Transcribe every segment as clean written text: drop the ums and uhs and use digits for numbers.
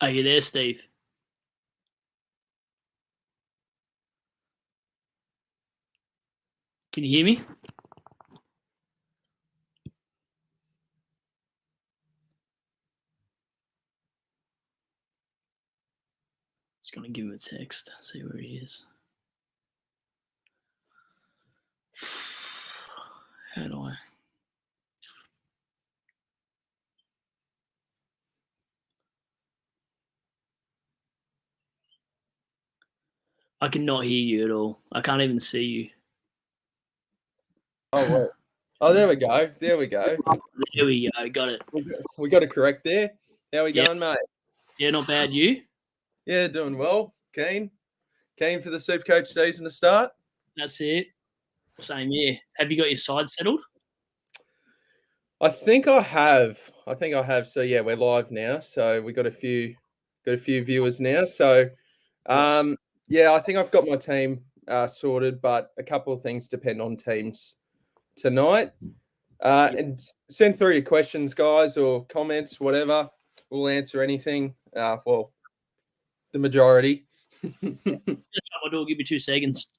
Are you there, Steve? Can you hear me? Just gonna give him a text, see where he is. How do I? I cannot hear you at all. I can't even see you. Oh, wait. Oh, there we go. There we go. There we go. Got it. We got it correct there. How we going, mate? Yeah, not bad. You? Yeah, doing well. Keen for the SuperCoach season to start? That's it. Same here. Have you got your side settled? I think I have. So yeah, we're live now. So we got a few viewers now. So yeah, I think I've got my team sorted, but a couple of things depend on teams tonight. And send through your questions, guys, or comments, whatever. We'll answer anything. Well, the majority. That's what I'll do. Give me 2 seconds.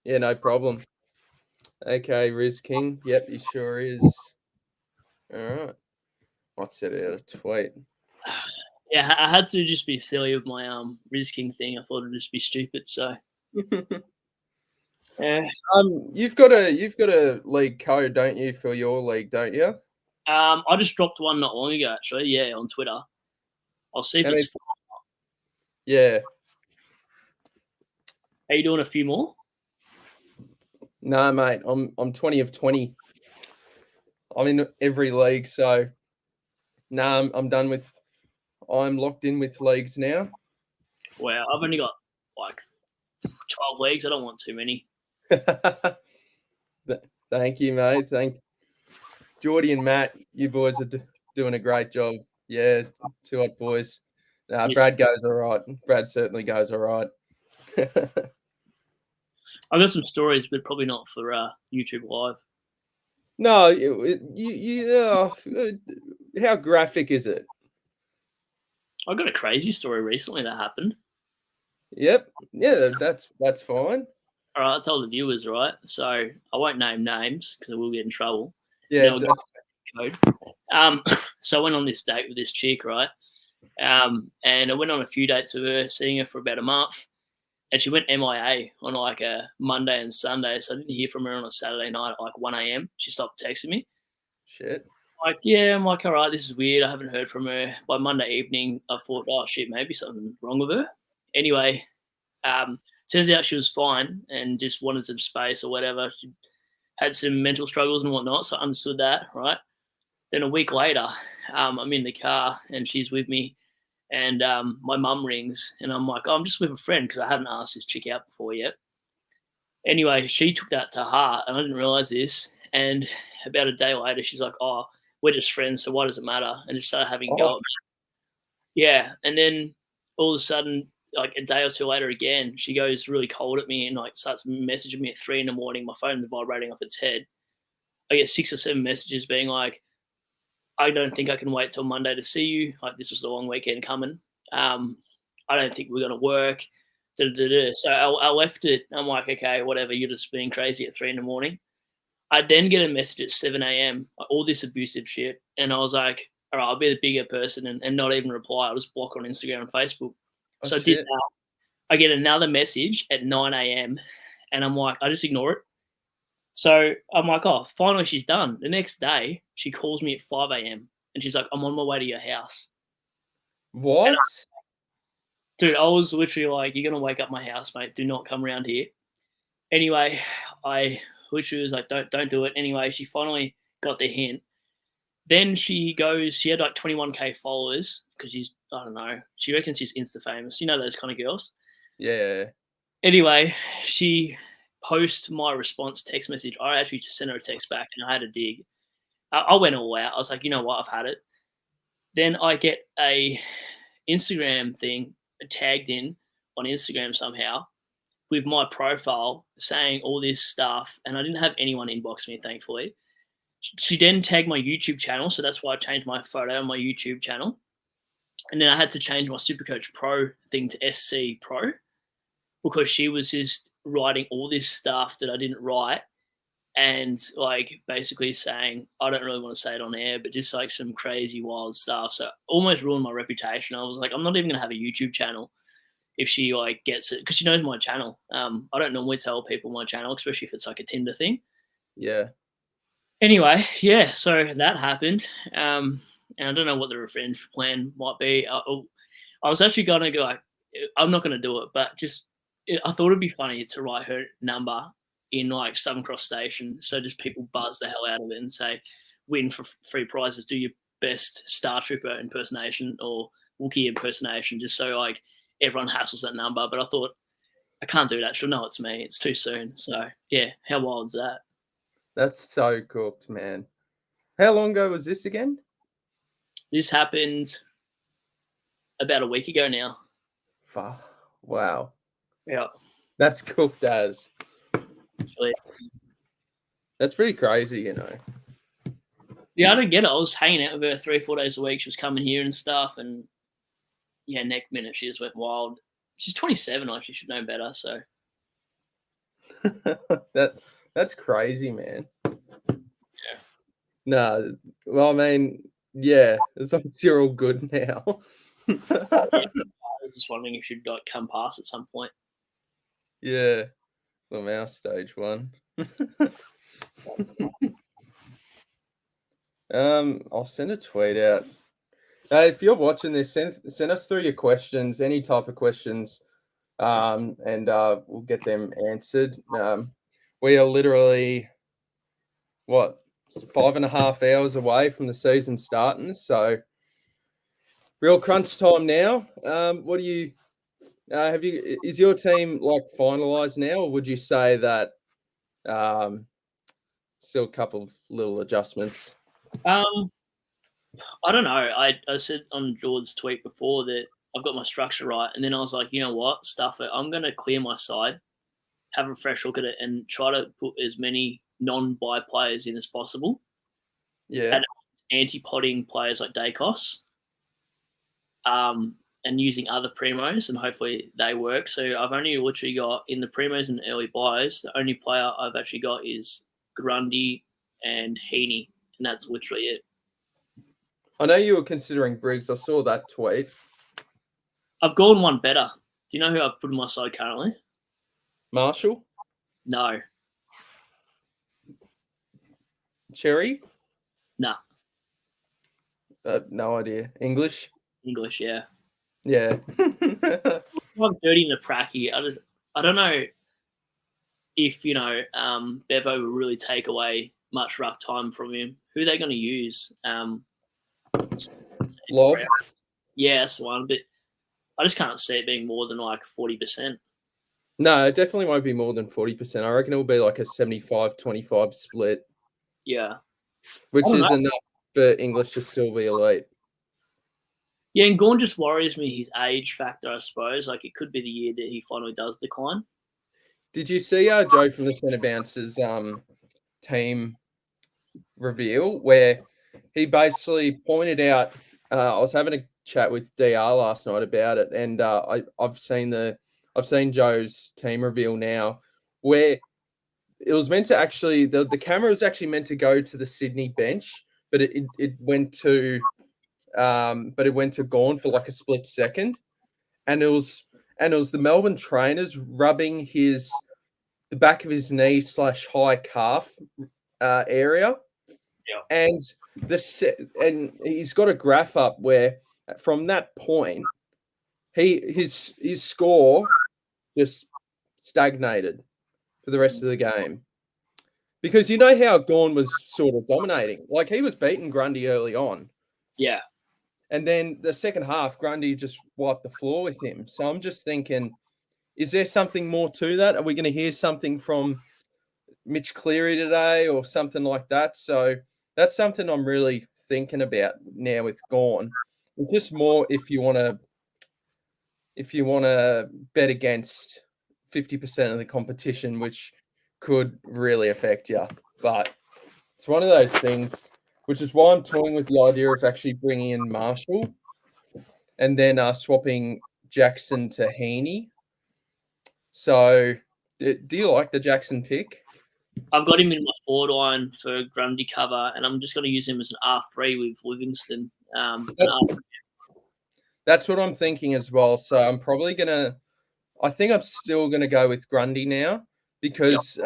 Yeah, no problem. Okay, Riz King. Yep, he sure is. All right. Might set out a tweet. Yeah, I had to just be silly with my Riz King thing. I thought it'd just be stupid. So yeah. You've got a league code, don't you, for your league, don't you? I just dropped one not long ago, actually. Yeah, on Twitter. I'll see if it's. Yeah. Are you doing a few more? No, mate. I'm 20 of 20. I'm in every league, so no, I'm done with. I'm locked in with leagues now. Wow, I've only got like 12 leagues. I don't want too many. Thank you, mate. Geordie and Matt. You boys are doing a great job. Yeah, 2 hot boys. Brad goes all right. Brad certainly goes all right. I've got some stories, but probably not for YouTube Live. No, how graphic is it? I got a crazy story recently that happened. Yep. Yeah, that's fine. All right, I'll tell the viewers, right? So I won't name names because I will get in trouble. Yeah. So I went on this date with this chick, right? And I went on a few dates with her, seeing her for about a month. And she went MIA on like a Monday and Sunday. So I didn't hear from her on a Saturday night at like 1 a.m. She stopped texting me. Shit. Like, yeah, I'm like, all right, this is weird. I haven't heard from her. By Monday evening, I thought, oh, shit, maybe something wrong with her. Anyway, turns out she was fine and just wanted some space or whatever. She had some mental struggles and whatnot, so I understood that, right? Then a week later, I'm in the car and she's with me, and my mum rings, and I'm like, oh, I'm just with a friend because I hadn't asked this chick out before yet. Anyway, she took that to heart, and I didn't realize this. And about a day later, she's like, oh, we're just friends, so why does it matter? And just started having a go at me. Yeah, and then all of a sudden, like a day or two later again, she goes really cold at me and like starts messaging me at 3 a.m. My phone's vibrating off its head. I get 6 or 7 messages being like, I don't think I can wait till Monday to see you. Like, this was a long weekend coming. I don't think we're going to work. So I left it. I'm like, okay, whatever. You're just being crazy at 3 a.m. I then get a message at 7 a.m., like, all this abusive shit. And I was like, all right, I'll be the bigger person and not even reply. I'll just block on Instagram and Facebook. So I did that. I get another message at 9 a.m. and I'm like, I just ignore it. So I'm like, oh, finally she's done. The next day, she calls me at 5 a.m. and she's like, I'm on my way to your house. What? Dude, I was literally like, you're going to wake up my house, mate. Do not come around here. Anyway, I literally was like, don't do it. Anyway, she finally got the hint. Then she had like 21K followers because she's, I don't know, she reckons she's Insta famous. You know those kind of girls? Yeah. Anyway, she posts my response text message. I actually just sent her a text back and I had a dig. I went all out. I was like, you know what? I've had it. Then I get a Instagram thing tagged in on Instagram somehow with my profile saying all this stuff. And I didn't have anyone inbox me, thankfully. She then tagged my YouTube channel. So that's why I changed my photo on my YouTube channel. And then I had to change my SuperCoach Pro thing to SC Pro because she was just writing all this stuff that I didn't write and like basically saying, I don't really want to say it on air, but just like some crazy wild stuff. So almost ruined my reputation. I was like, I'm not even gonna have a YouTube channel if she like gets it because she knows my channel. I don't normally tell people my channel, especially if it's like a Tinder thing. Yeah. Anyway, yeah, so that happened. And I don't know what the revenge plan might be. I was actually gonna go like, I'm not gonna do it, but just I thought it'd be funny to write her number in like Southern Cross Station, so just people buzz the hell out of it and say, "Win for free prizes. Do your best Star Trooper impersonation or Wookiee impersonation," just so like everyone hassles that number. But I thought I can't do that. She'll know it's me. It's too soon. So yeah, how wild is that? That's so cooked, man. How long ago was this again? This happened about a week ago now. Wow. Yeah. That's cooked as. Actually. That's pretty crazy, you know. Yeah, I don't get it. I was hanging out with her 3 or 4 days a week. She was coming here and stuff, and yeah, next minute she just went wild. She's 27. Like she should know better. So that's crazy, man. yeah. No, well, I mean, yeah, as long as you're all good now. Yeah, I was just wondering if she'd like come past at some point. Yeah, the mouse stage one. I'll send a tweet out. If you're watching this, send us through your questions, any type of questions, and we'll get them answered. We are literally what 5.5 hours away from the season starting, so real crunch time now. What do you is your team like finalized now, or would you say that still a couple of little adjustments? I don't know. I said on George's tweet before that I've got my structure right, and then I was like, you know what, stuff it. I'm going to clear my side, have a fresh look at it, and try to put as many non-buy players in as possible. Yeah. And anti-potting players like Dacos, and using other primos, and hopefully they work. So I've only literally got in the primos and early buys, the only player I've actually got is Grundy and Heaney, and that's literally it. I know you were considering Briggs. I saw that tweet. I've gone one better. Do you know who I've put in my side currently? Marshall? No. Cherry? Nah. No idea. English? English, yeah. Yeah. I'm dirty in the pracky. I don't know if Bevo will really take away much ruck time from him. Who are they going to use? Log? Yeah, that's one. But I just can't see it being more than like 40%. No, it definitely won't be more than 40%. I reckon it will be like a 75-25 split. Yeah. Which is enough for English to still be elite. Yeah, and Gawn just worries me his age factor, I suppose. Like, it could be the year that he finally does decline. Did you see Joe from the Centre Bounce's team reveal where he basically pointed out, I was having a chat with DR last night about it, and I've seen Joe's team reveal now where it was meant to actually the camera was actually meant to go to the Sydney bench, but it went to Gawn for like a split second, and it was the Melbourne trainers rubbing the back of his knee / high calf area, yeah. And he's got a graph up where from that point his score just stagnated for the rest of the game. Because you know how Gawn was sort of dominating. Like, he was beating Grundy early on. Yeah. And then the second half, Grundy just wiped the floor with him. So I'm just thinking, is there something more to that? Are we going to hear something from Mitch Cleary today or something like that? So that's something I'm really thinking about now with Gawn. It's just more if you want to bet against 50% of the competition, which could really affect you. But it's one of those things, which is why I'm toying with the idea of actually bringing in Marshall. and then swapping Jackson to Heaney. So, do you like the Jackson pick? I've got him in my forward line for Grundy cover, and I'm just going to use him as an R3 with Livingston. That's what I'm thinking as well. So I'm probably I think I'm still gonna go with Grundy now because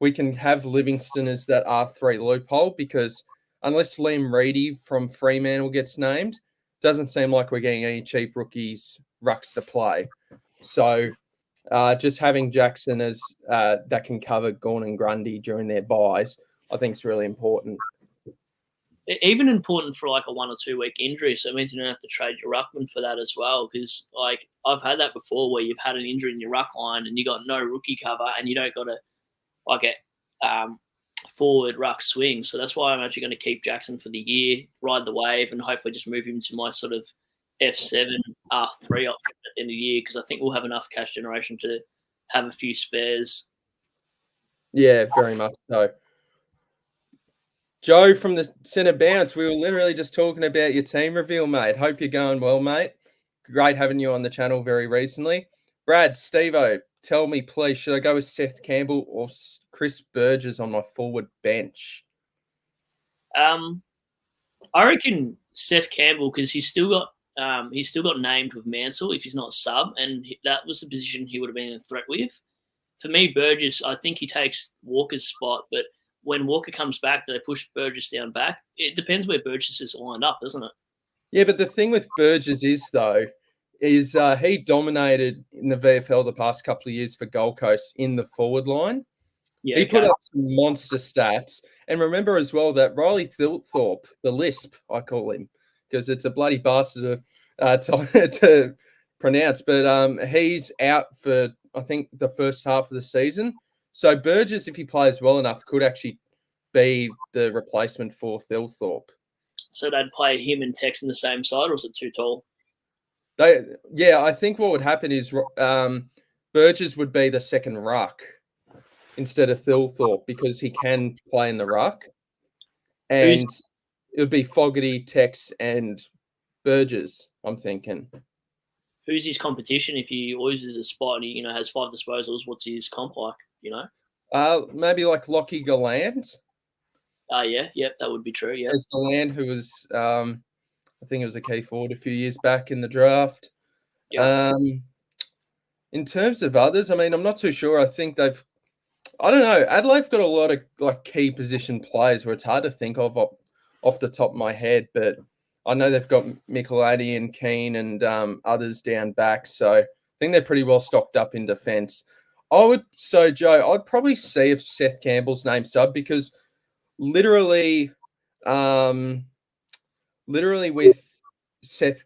we can have Livingston as that R3 loophole, because unless Liam Reedy from Fremantle gets named, doesn't seem like we're getting any cheap rookies rucks to play. So just having Jackson as that can cover Gawn and Grundy during their buys, I think is really important. Even important for like a 1 or 2 week injury, so it means you don't have to trade your ruckman for that as well. Because like I've had that before, where you've had an injury in your ruck line and you got no rookie cover, and you don't got a like a forward ruck swing. So that's why I'm actually going to keep Jackson for the year, ride the wave, and hopefully just move him to my sort of F7 R3 option at the end of the year, because I think we'll have enough cash generation to have a few spares. Yeah, very much so. Joe from the Centre Bounce, we were literally just talking about your team reveal, mate. Hope you're going well, mate. Great having you on the channel very recently. Brad, Steve-O, tell me, please, should I go with Seth Campbell or Chris Burgess on my forward bench? I reckon Seth Campbell, because he's still got named with Mansell if he's not sub, and that was the position he would have been in threat with. For me, Burgess, I think he takes Walker's spot, but when Walker comes back, do they push Burgess down back? It depends where Burgess is lined up, doesn't it? Yeah, but the thing with Burgess is he dominated in the VFL the past couple of years for Gold Coast in the forward line. Yeah, he put up some monster stats. And remember as well that Riley Thilthorpe, the Lisp, I call him, because it's a bloody bastard to pronounce, but he's out for, I think, the first half of the season. So Burgess, if he plays well enough, could actually be the replacement for Thilthorpe. So they'd play him and Tex in the same side, or is it too tall? I think what would happen is Burgess would be the second ruck instead of Thilthorpe, because he can play in the ruck. And it would be Fogarty, Tex, and Burgess, I'm thinking. Who's his competition if he loses a spot and he has 5 disposals? What's his comp like, Maybe like Lockie Gallant. Yeah, that would be true, yeah. There's Gallant, who was, I think it was a key forward a few years back in the draft. Yep. In terms of others, I mean, I'm not too sure. I think I don't know. Adelaide's got a lot of like key position players where it's hard to think of off the top of my head, but I know they've got Michelady and Keane and others down back. So I think they're pretty well stocked up in defence. Joe, I'd probably see if Seth Campbell's name sub, because literally with Seth,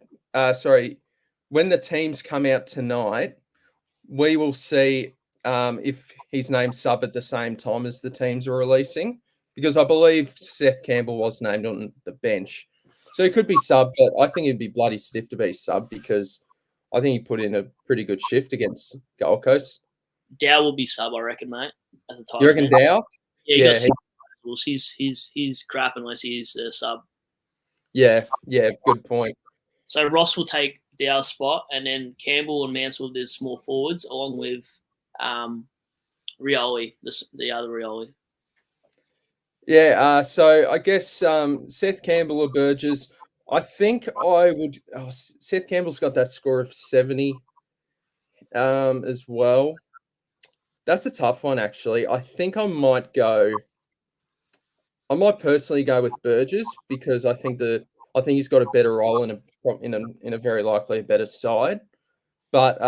when the teams come out tonight, we will see if his name's sub at the same time as the teams are releasing, because I believe Seth Campbell was named on the bench. So he could be sub, but I think it'd be bloody stiff to be sub, because I think he put in a pretty good shift against Gold Coast. Dow will be sub, I reckon, mate, as a tight. You reckon Dow? Yeah, he's crap unless he's a sub. Yeah, good point. So Ross will take Dow's spot, and then Campbell and Mansell, there's small forwards, along with Rioli, the other Rioli. Yeah, so I guess Seth Campbell or Burgess, I think I would. Seth Campbell's got that score of 70 as well. That's a tough one, actually. I think I might personally go with Burgess, because I think he's got a better role in a very likely a better side. But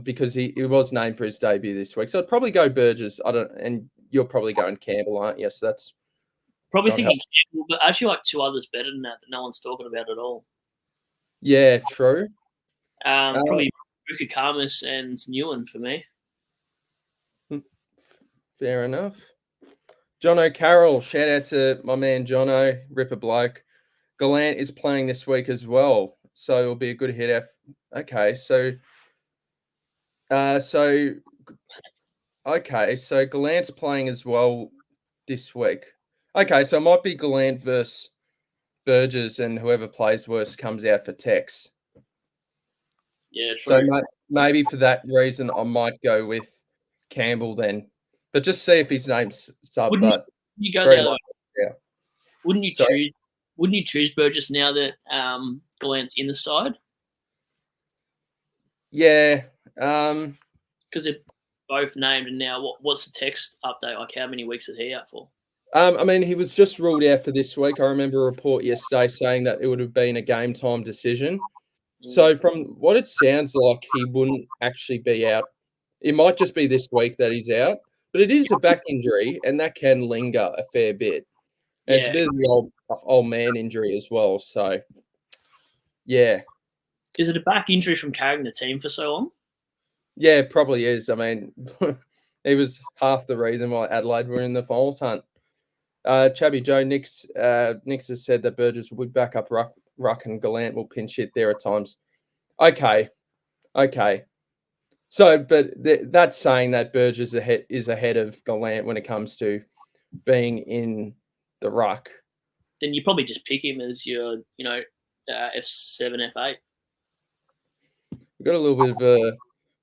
because he was named for his debut this week, so I'd probably go Burgess. And you're probably going Campbell, aren't you? So that's probably thinking Campbell, but I actually like 2 others better than that no one's talking about at all. Yeah, true. Probably Bukakarmis and Newen for me. Fair enough. John O'Carroll, shout out to my man Jono, ripper bloke. Gallant is playing this week as well, so it'll be a good hit. Okay, so Gallant's playing as well this week. Okay, so it might be Gallant versus Burgess, and whoever plays worse comes out for Tex. Yeah, So true. maybe for that reason, I might go with Campbell then. But just see if his name's sub, Wouldn't but you go very the other way? likely, yeah. Wouldn't you Sorry? choose? Wouldn't you choose Burgess now that Gallant's in the side? Yeah. Because they're both named, and now what's the text update? Like, how many weeks is he out for? I mean, he was just ruled out for this week. I remember a report yesterday saying that it would have been a game time decision. Mm. So from what it sounds like, he wouldn't actually be out. It might just be this week that he's out, but it is a back injury, and that can linger a fair bit. And it's a Yeah. bit of the old man injury as well. So yeah, Is it a back injury from carrying the team for so long? yeah, it probably is. I mean, he was half the reason why Adelaide were in the finals hunt. Chabby Joe Nix has said that Burgess would back up Ruck and Gallant will pinch hit there at times. Okay. So, but that's saying that Burgess is ahead of Gallant when it comes to being in the ruck. Then you probably just pick him as your, F7, F8. We've got a little bit of a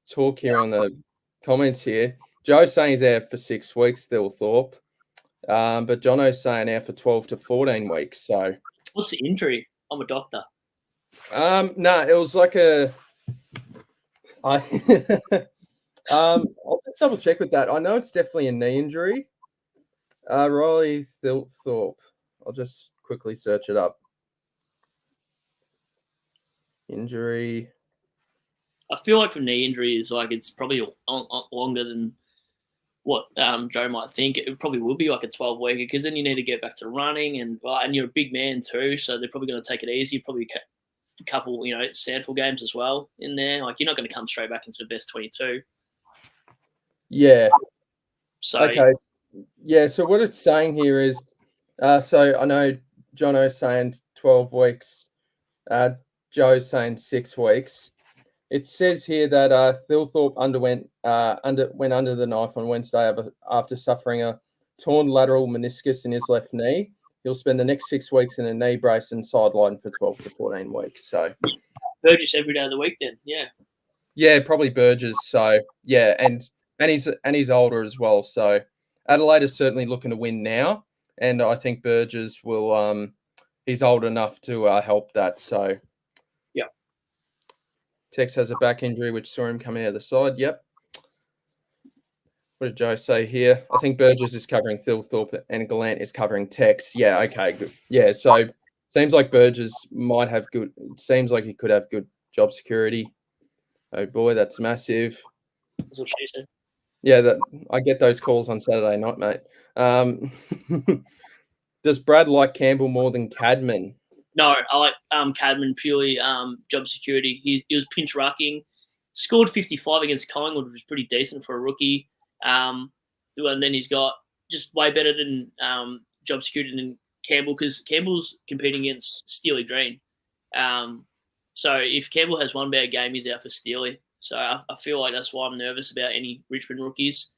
talk here on the comments here. Joe's saying he's out for 6 weeks, Thilthorpe. But Jono's saying out for 12 to 14 weeks. So, What's the injury? I'm a doctor. no, it was like I'll just double check with that. I know it's definitely a knee injury. Riley Thilthorpe. I'll just quickly search it up. Injury. I feel like for knee injuries, like it's probably longer than what Joe might think. It probably will be like a 12-weeker because then you need to get back to running and you're a big man too, so they're probably going to take it easy. Probably a couple, Sandful games as well in there. Like you're not going to come straight back into the best 22. Yeah. So Okay. Yeah. So what it's saying here is, so I know Jono's saying 12 weeks. Joe's saying 6 weeks. It says here that Thilthorpe went under the knife on Wednesday after suffering a torn lateral meniscus in his left knee. He'll spend the next 6 weeks in a knee brace and sidelined for 12 to 14 weeks. So Burgess every day of the week then, yeah. yeah, probably Burgess. So yeah, and he's older as well. So Adelaide is certainly looking to win now, and I think Burgess will. He's old enough to help that. So yeah. Tex has a back injury, which saw him coming out of the side. Yep. What did Joe say here? I think Burgess is covering Thilthorpe and Gallant is covering Tex. Yeah, okay, good. Yeah, so seems like Burgess might have good. It seems like he could have good job security. Oh boy, that's massive. That's what she said. Yeah, I get those calls on Saturday night, mate. Does Brad like Campbell more than Cadman? No, I like Cadman purely job security. He was pinch rucking, scored 55 against Collingwood, which was pretty decent for a rookie. And then he's got just way better than job security than Campbell because Campbell's competing against Steely Green. So if Campbell has one bad game, he's out for Steely. So I feel like that's why I'm nervous about any Richmond rookies.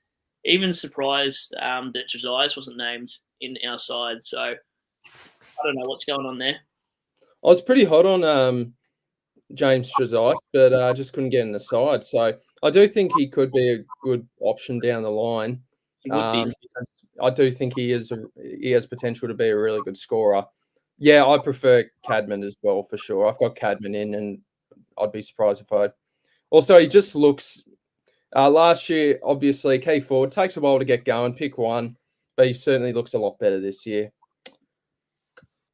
Even surprised that Josias wasn't named in our side. So I don't know what's going on there. I was pretty hot on James Trezise, but I just couldn't get in the side. So I do think he could be a good option down the line. He would be. Because I do think he has potential to be a really good scorer. Yeah, I prefer Cadman as well for sure. I've got Cadman in, and I'd be surprised if I. Also, he just looks. Last year, obviously, key forward takes a while to get going. Pick one, but he certainly looks a lot better this year.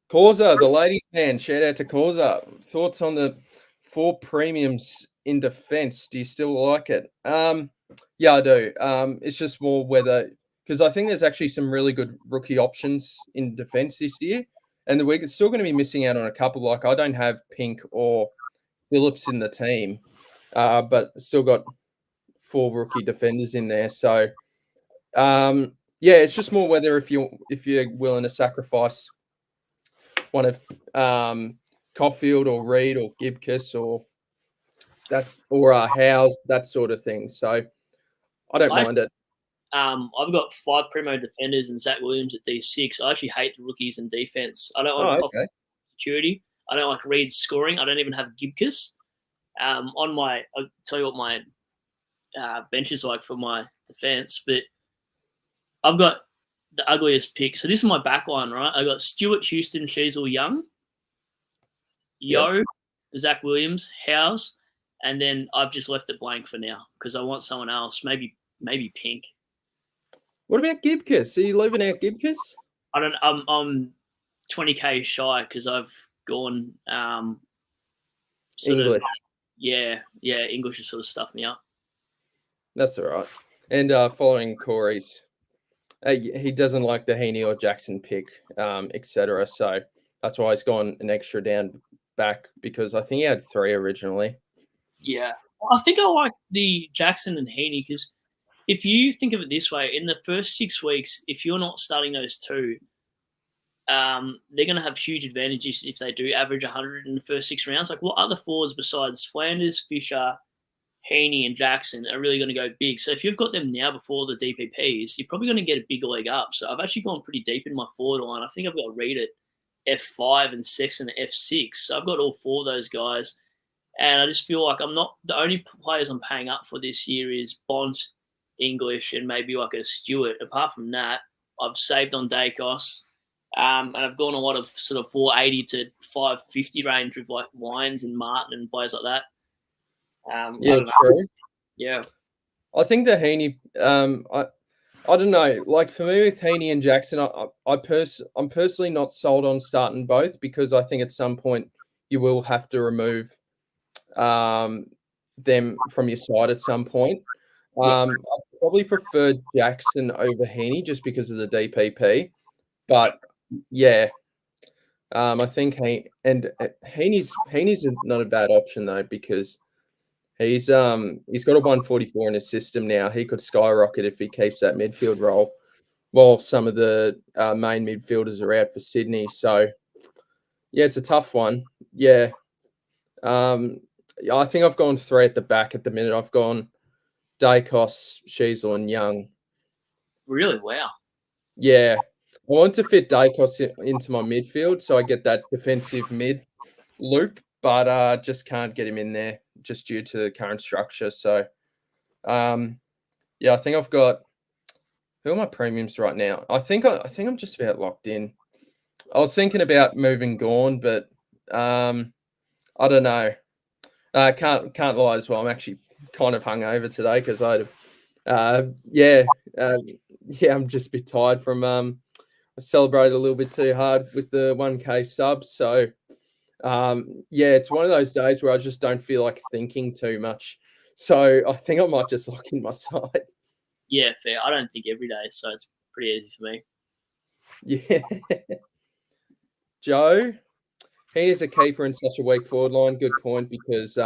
Causa, the ladies' man. Shout out to Causa. Thoughts on the 4 premiums in defence? Do you still like it? Yeah, I do. It's just more whether because I think there's actually some really good rookie options in defence this year, and we're still going to be missing out on a couple. Like I don't have Pink or Phillips in the team, but still got 4 rookie defenders in there. So yeah, it's just more whether if you're willing to sacrifice one of Caulfield or Reed or Gibcus or Howes, that sort of thing. So I don't mind it. I've got 5 primo defenders and Zach Williams at D6. I actually hate the rookies in defense. I don't like Okay. security. I don't like Reed's scoring. I don't even have Gibcus. I'll tell you what my bench is like for my defense, but I've got the ugliest pick. So this is my back line, right? I got Stuart, Houston, Sheasel, Young, Yep. Yo, Zach Williams, Howes, and then I've just left it blank for now because I want someone else, maybe Pink. What about Gibcus? Are you leaving out Gibcus? I don't. I'm 20K shy because I've gone sort English. of English has sort of stuffed me up. That's all right. And following Corey's, he doesn't like the Heaney or Jackson pick, etc. So that's why he's gone an extra down back because I think he had 3 originally. Yeah, I think I like the Jackson and Heaney because if you think of it this way, in the first 6 weeks, if you're not starting those two, they're going to have huge advantages if they do average 100 in the first 6 rounds. Like, what other forwards besides Flanders, Fisher, Heaney, and Jackson are really going to go big? So if you've got them now before the DPPs, you're probably going to get a big leg up. So I've actually gone pretty deep in my forward line. I think I've got Reed at F5 and Sexton at F6. So I've got all 4 of those guys. And I just feel like I'm not the only players I'm paying up for this year is Bont, English, and maybe like a Stewart. Apart from that, I've saved on Dacos. And I've gone a lot of sort of 480 to 550 range with like Wines and Martin and players like that. Yeah, true. Yeah. I think the Heaney, I don't know. Like for me with Heaney and Jackson, I'm personally not sold on starting both because I think at some point you will have to remove them from your side at some point. I probably prefer Jackson over Heaney just because of the DPP, but yeah, I think Heaney's not a bad option though because he's got a 144 in his system now. He could skyrocket if he keeps that midfield role, while some of the main midfielders are out for Sydney. So yeah, it's a tough one. Yeah, I think I've gone 3 at the back at the minute. I've gone Dacos, Sheasel, and Young. Really? Wow. Yeah, I want to fit Dacos into my midfield so I get that defensive mid loop, but just can't get him in there just due to the current structure. So, yeah, I think I've got who are my premiums right now. I think I'm just about locked in. I was thinking about moving Gorn, but I don't know. Can't lie as well. I'm actually kind of hungover today because I'm just a bit tired from I celebrated a little bit too hard with the 1K subs. So it's one of those days where I just don't feel like thinking too much. So I think I might just lock in my side. Yeah, fair. I don't think every day, so it's pretty easy for me. Yeah. Joe, he is a keeper in such a weak forward line. Good point because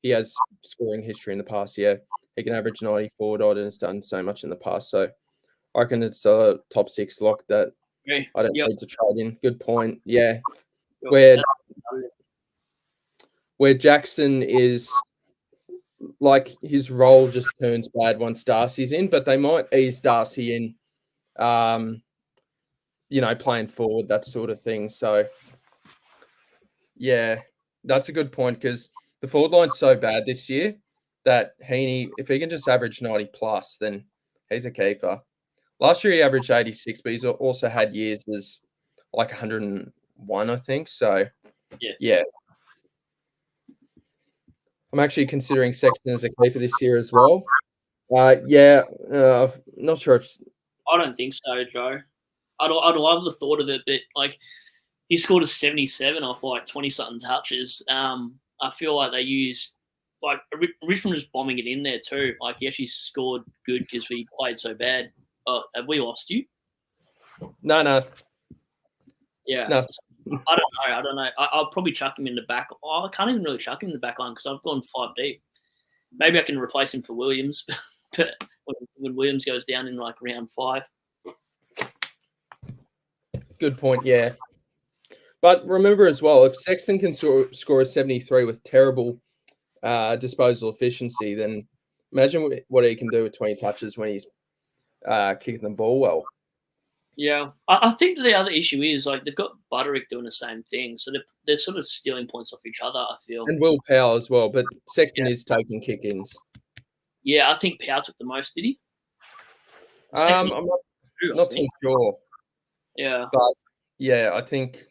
he has scoring history in the past. Yeah, he can average 90 forward odd and has done so much in the past. So I reckon it's a top 6 lock that I don't need to trade in. Good point. Yeah. Where Jackson is like his role just turns bad once Darcy's in, but they might ease Darcy in, playing forward, that sort of thing. So, yeah, that's a good point because the forward line's so bad this year that Heaney, if he can just average 90 plus, then he's a keeper. Last year he averaged 86, but he's also had years as like 101, I think. So, yeah. I'm actually considering Sexton as a keeper this year as well. Not sure if I don't think so, Joe. I'd love the thought of it, but like he scored a 77 off like 20 something touches. I feel like they used like Richmond was bombing it in there too. Like he actually scored good because we played so bad. Oh, have we lost you? No. Yeah. No. I don't know. I'll probably chuck him in the back. Oh, I can't even really chuck him in the back line because I've gone 5 deep. Maybe I can replace him for Williams, but when Williams goes down in like round 5. Good point, yeah. But remember as well, if Sexton can score a 73 with terrible disposal efficiency, then imagine what he can do with 20 touches when he's kicking the ball well. Yeah, I think the other issue is like they've got Butterick doing the same thing, so they're sort of stealing points off each other. I feel. And Will Powell as well, but Sexton Yeah, is taking kick-ins. yeah. I think Power took the most. Did he? Sexton I'm not too, I not too think. sure, Yeah. but yeah, I think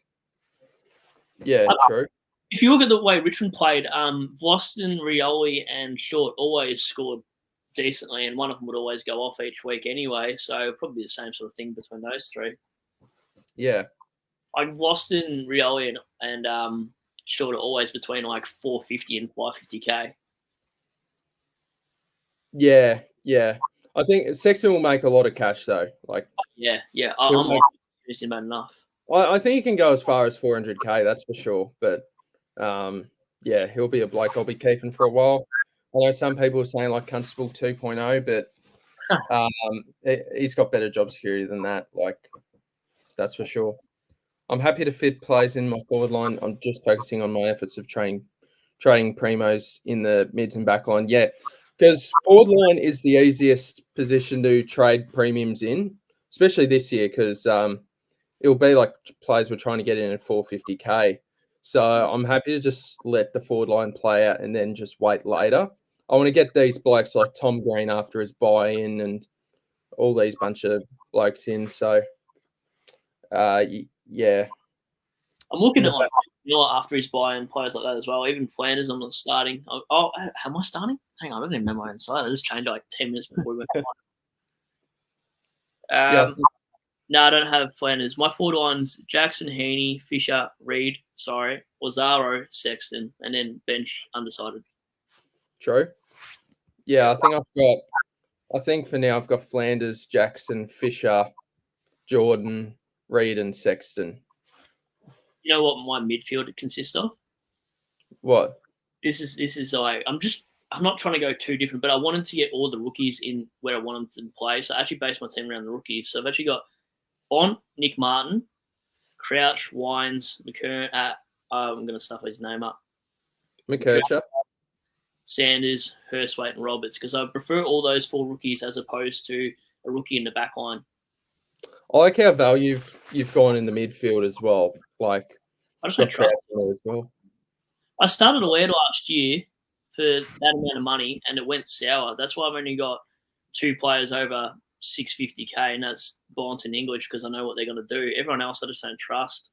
yeah, true. If you look at the way Richmond played, Voston, Rioli, and Short always scored decently, and one of them would always go off each week anyway. So probably the same sort of thing between those three. Yeah. Like Voston, Rioli, and Short are always between like 450 and 550k. Yeah, yeah. I think Sexton will make a lot of cash though. Like Yeah, yeah. he'll I'm make optimistic about enough. I think he can go as far as 400k, that's for sure. But yeah, he'll be a bloke I'll be keeping for a while. I know some people are saying like Constable 2.0, but he's got better job security than that. Like that's for sure. I'm happy to fit plays in my forward line. I'm just focusing on my efforts of trading primos in the mids and back line. Yeah, because forward line is the easiest position to trade premiums in, especially this year because it'll be like players we're trying to get in at 450k. So I'm happy to just let the forward line play out and then just wait later. I want to get these blokes like Tom Green after his buy-in and all these bunch of blokes in. So yeah. I'm looking at like after his buy and players like that as well. Even Flanders, I'm not starting. Oh, how am I starting? Hang on, I don't even remember my own side. I just changed it like 10 minutes before we went. Yeah, No, I don't have Flanders. My forward line's Jackson, Heaney, Fisher, Reed, Lazaro, Sexton, and then bench undecided. true. Yeah, I think for now I've got Flanders, Jackson, Fisher, Jordan, Reed, and Sexton. You know what my midfield consists of? What? This is like I'm not trying to go too different, but I wanted to get all the rookies in where I want them to play. So I actually based my team around the rookies. So I've actually got Bont, Nick Martin, Crouch, Wines, McKern. I'm going to stuff his name up. McKercher. Sanders, Hurstwaite, and Roberts because I prefer all those four rookies as opposed to a rookie in the back line. I like how value you've gone in the midfield as well. Like I just don't trust it as well. I started away last year for that amount of money and it went sour. That's why I've only got two players over 650k, and that's Bont and English because I know what they're going to do. Everyone else I just don't trust.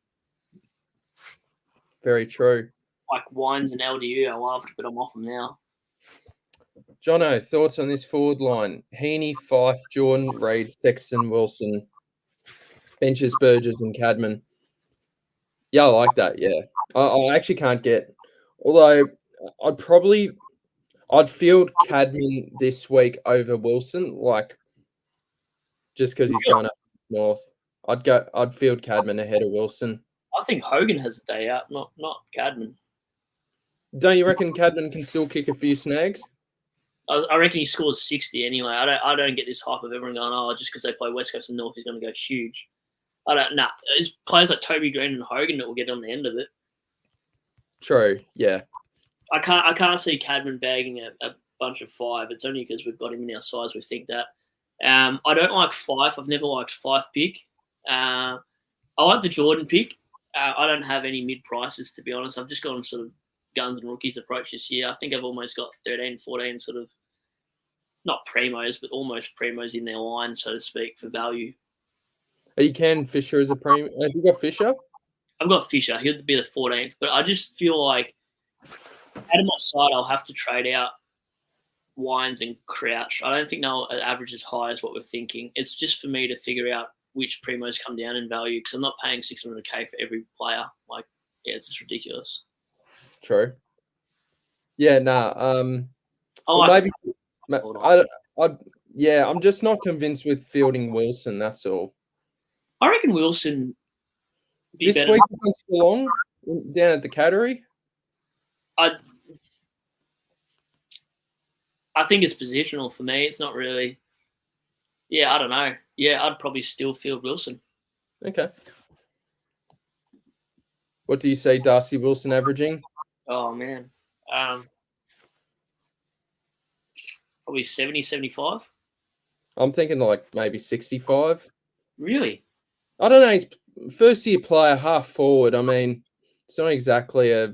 Very true. Like Wines and LDU, I loved, but I'm off them now. Jono, thoughts on this forward line? Heaney, Fife, Jordan, Reid, Sexton, Wilson, benches, Burgess, and Cadman. Yeah, I like that. Yeah, I actually can't get. Although I'd field Cadman this week over Wilson, like just because he's going up north. I'd field Cadman ahead of Wilson. I think Hogan has a day out, not Cadman. Don't you reckon Cadman can still kick a few snags? I reckon he scores 60 anyway. I don't get this hype of everyone going, oh, just because they play West Coast and North, he's going to go huge. I don't know. Nah, it's players like Toby Green and Hogan that will get on the end of it. True. Yeah. I can't see Cadman bagging a bunch of 5. It's only because we've got him in our size we think that. I don't like Fife. I've never liked Fife pick. I like the Jordan pick. I don't have any mid prices, to be honest. I've just gone sort of guns and rookies approach this year. I think I've almost got 13, 14 sort of, not primos, but almost primos in their line, so to speak, for value. Are you Ken Fisher as a premium? Have you got Fisher? I've got Fisher. He'll be the 14th, but I just feel like out of my side, I'll have to trade out Wines and Crouch. I don't think they'll average as high as what we're thinking. It's just for me to figure out which primos come down in value because I'm not paying 600k for every player. Like, yeah, it's ridiculous. True. Yeah, nah. Well, Like yeah, I'm just not convinced with fielding Wilson. That's all. I reckon Wilson be this better. Week against Geelong down at the Cattery. I think it's positional for me. It's not really. Yeah, I don't know. Yeah, I'd probably still field Wilson. Okay. What do you say, Darcy Wilson averaging? Oh, man. Probably 70, 75. I'm thinking like maybe 65. Really? I don't know. He's first year player, half forward. I mean, it's not exactly a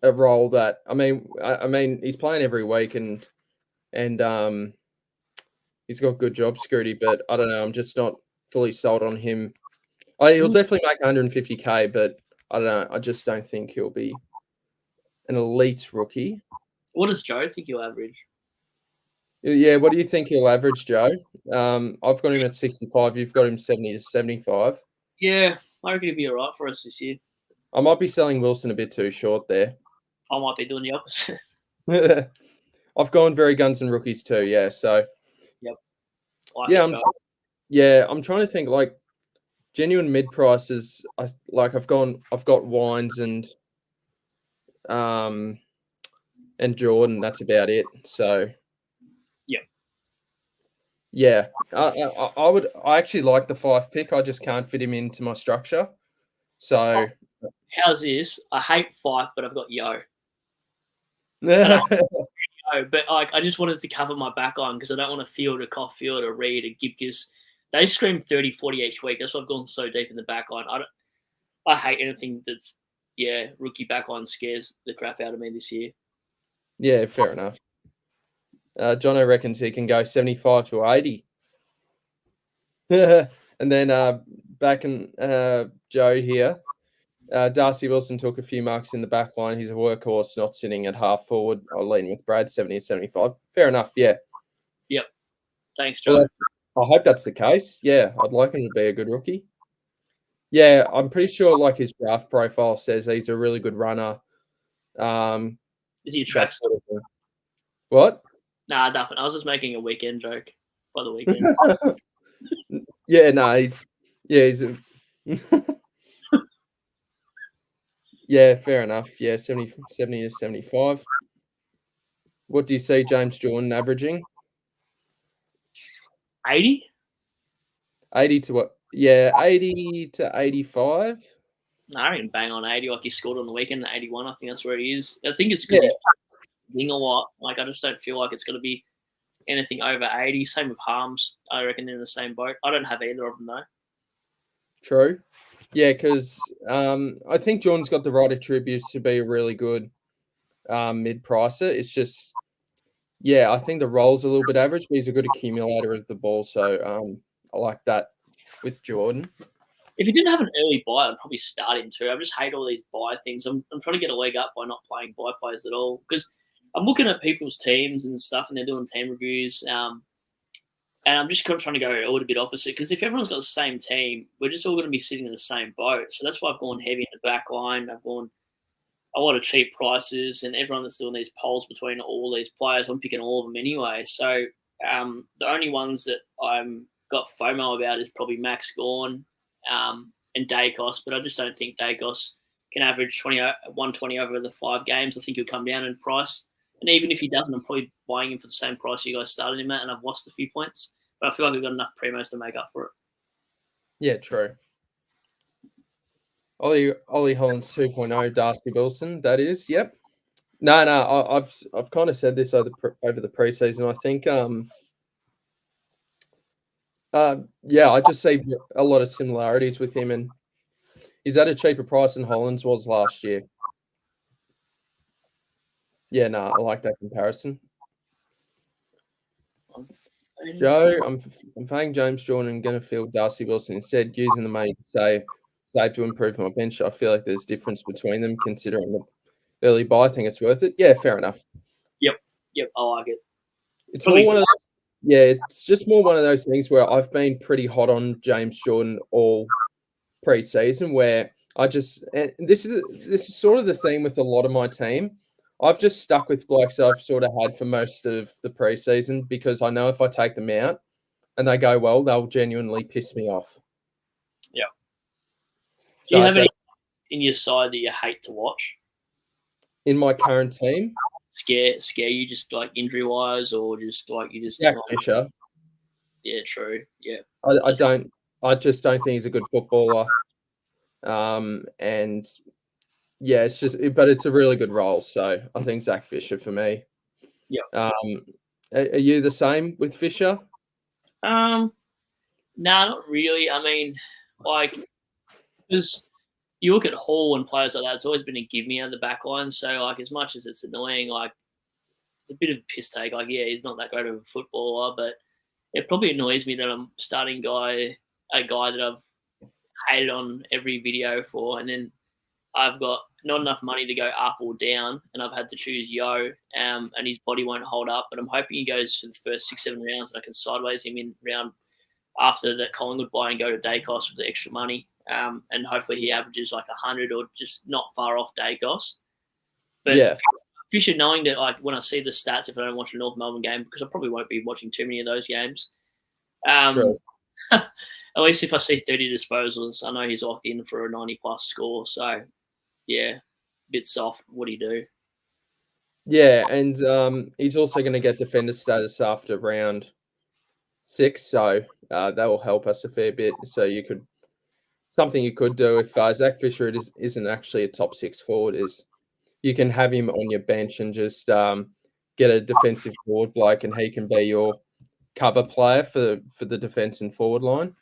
role that I mean he's playing every week and he's got good job security, but I don't know. I'm just not fully sold on him. He'll definitely make 150K, but I don't know. I just don't think he'll be an elite rookie. What does Joe think he'll average? Yeah, what do you think he'll average, Joe? I've got him at 65. You've got him 70 to 75. Yeah, I reckon he'll be all right for us this year. I might be selling Wilson a bit too short there. I might be doing the opposite. I've gone very guns and rookies too. Yeah, so Yep. Like yeah, it, Joe. I'm trying to think like genuine mid prices. I've got Wines um and Jordan. That's about it. So Yep. yeah, I actually like the 5 pick. I just can't fit him into my structure. So How's this? I hate Fife, but I've got Yo. yeah, But like, I just wanted to cover my back line because I don't want to field a Caulfield, a Reed, a Gibcus. They scream 30, 40 each week. That's why I've gone so deep in the back line. I hate anything that's rookie back line scares the crap out of me this year. yeah, fair enough. Jono reckons he can go 75 to 80. And then back in Joe here. Darcy Wilson took a few marks in the back line. He's a workhorse, not sitting at half forward. I'll lean with Brad, 70 or 75. Fair enough, yeah. Yep. Thanks, Joe. Well, I hope that's the case. Yeah, I'd like him to be a good rookie. Yeah, I'm pretty sure like his draft profile says he's a really good runner. Is he a track Sort of thing. What? Nah, nothing. I was just making a weekend joke by the weekend. Yeah, no, he's a yeah, fair enough. Yeah, 70 to 75. What do you see James Jordan averaging? 80? 80 to what? Yeah, 80 to 85. No, I reckon bang on 80 like he scored on the weekend at 81. I think that's where he is. I think it's because he's playing a lot. Like, I just don't feel like it's going to be anything over 80. Same with Harms. I reckon they're in the same boat. I don't have either of them, though. True. Yeah, because I think Jordan's got the right attributes to be a really good mid-pricer. It's just, yeah, I think the role's a little bit average, but he's a good accumulator of the ball. So I like that with Jordan. If he didn't have an early buy, I'd probably start him too. I just hate all these buy things. I'm trying to get a leg up by not playing buy players at all because I'm looking at people's teams and stuff, and they're doing team reviews. And I'm just kind of trying to go a little bit opposite because if everyone's got the same team, we're just all going to be sitting in the same boat. So that's why I've gone heavy in the back line. I've gone a lot of cheap prices, and everyone that's doing these polls between all these players, I'm picking all of them anyway. So the only ones that I'm got FOMO about is probably Max Gorn and Dacos, but I just don't think Dacos can average 120 over the 5 games. I think he'll come down in price. And even if he doesn't, I'm probably buying him for the same price you guys started him at, and I've lost a few points. But I feel like we've got enough primos to make up for it. Yeah, true. Ollie Hollands 2.0, Darcy Wilson, that is. Yep. No, I've kind of said this over the preseason. I think yeah, I just see a lot of similarities with him, and he's at a cheaper price than Hollands was last year. Yeah, no, I like that comparison. Joe, I'm paying James Jordan and going to field Darcy Wilson instead, using the money to save to improve my bench. I feel like there's difference between them considering the early buy. I think it's worth it. Yeah, fair enough. Yep, I like it. It's more one of those. Yeah, it's just more one of those things where I've been pretty hot on James Jordan all pre-season, where and this is sort of the theme with a lot of my team. I've just stuck with blokes I've sort of had for most of the preseason because I know if I take them out and they go well, they'll genuinely piss me off. Yeah. So do you have any in your side that you hate to watch? In my current team? Scare you just like injury wise, or just like you just Jack Fisher. Yeah, true. Yeah. I just don't think he's a good footballer. And yeah, but it's a really good role. So I think Zach Fisher for me. Yeah. Are you the same with Fisher? No, not really. I mean, Like, because you look at Hall and players like that, it's always been a give me out of the back line. So, like, as much as it's annoying, like, it's a bit of a piss take. Like, yeah, he's not that great of a footballer, but it probably annoys me that I'm starting a guy that I've hated on every video for, and then I've got not enough money to go up or down, and I've had to choose Yo, and his body won't hold up. But I'm hoping he goes for the first 6-7 rounds, and I can sideways him in round after that Collingwood buy and go to Dacos with the extra money. And hopefully he averages like 100 or just not far off Dacos. But Yeah, Fisher, knowing that, like, when I see the stats, if I don't watch a North Melbourne game, because I probably won't be watching too many of those games, true. at least if I see 30 disposals, I know he's locked in for a 90-plus score. So, yeah, a bit soft. What do you do? Yeah, and he's also going to get defender status after round 6, so that will help us a fair bit. So something you could do if Zach Fisher isn't actually a top 6 forward is you can have him on your bench and just get a defensive forward bloke, and he can be your cover player for the defence and forward line.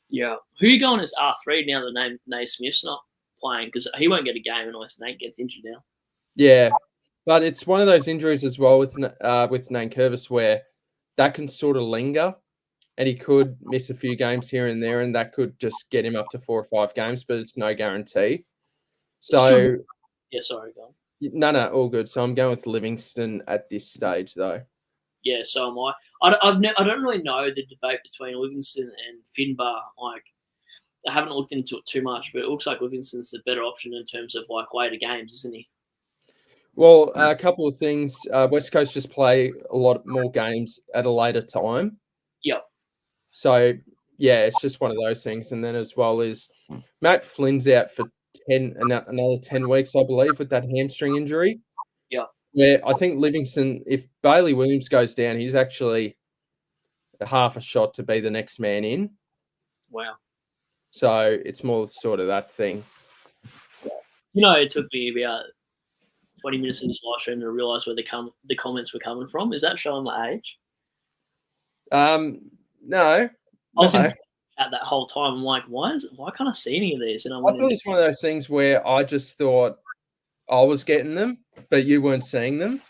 Yeah. Who are you going as R3 now that Naismith's not playing? Because he won't get a game unless Nate gets injured now. Yeah, but it's one of those injuries as well with Nankervis where that can sort of linger, and he could miss a few games here and there, and that could just get him up to 4 or 5 games, but it's no guarantee. So, yeah, sorry, go on. No, all good. So I'm going with Livingston at this stage, though. Yeah, so am I. I don't really know the debate between Livingston and Finbar. Like, I haven't looked into it too much, but it looks like Livingston's the better option in terms of like later games, isn't he? Well, a couple of things. West Coast just play a lot more games at a later time. Yep. So, yeah, it's just one of those things. And then as well as Matt Flynn's out for another 10 weeks, I believe, with that hamstring injury. Yeah. Where I think Livingston, if Bailey Williams goes down, he's actually half a shot to be the next man in. Wow. So it's more sort of that thing. You know, it took me about 20 minutes in this live stream to realise where the comments were coming from. Is that showing my age? No. I was at that whole time. I'm like, why can't I see any of these? And I thought it's one of those things where I just thought I was getting them, but you weren't seeing them.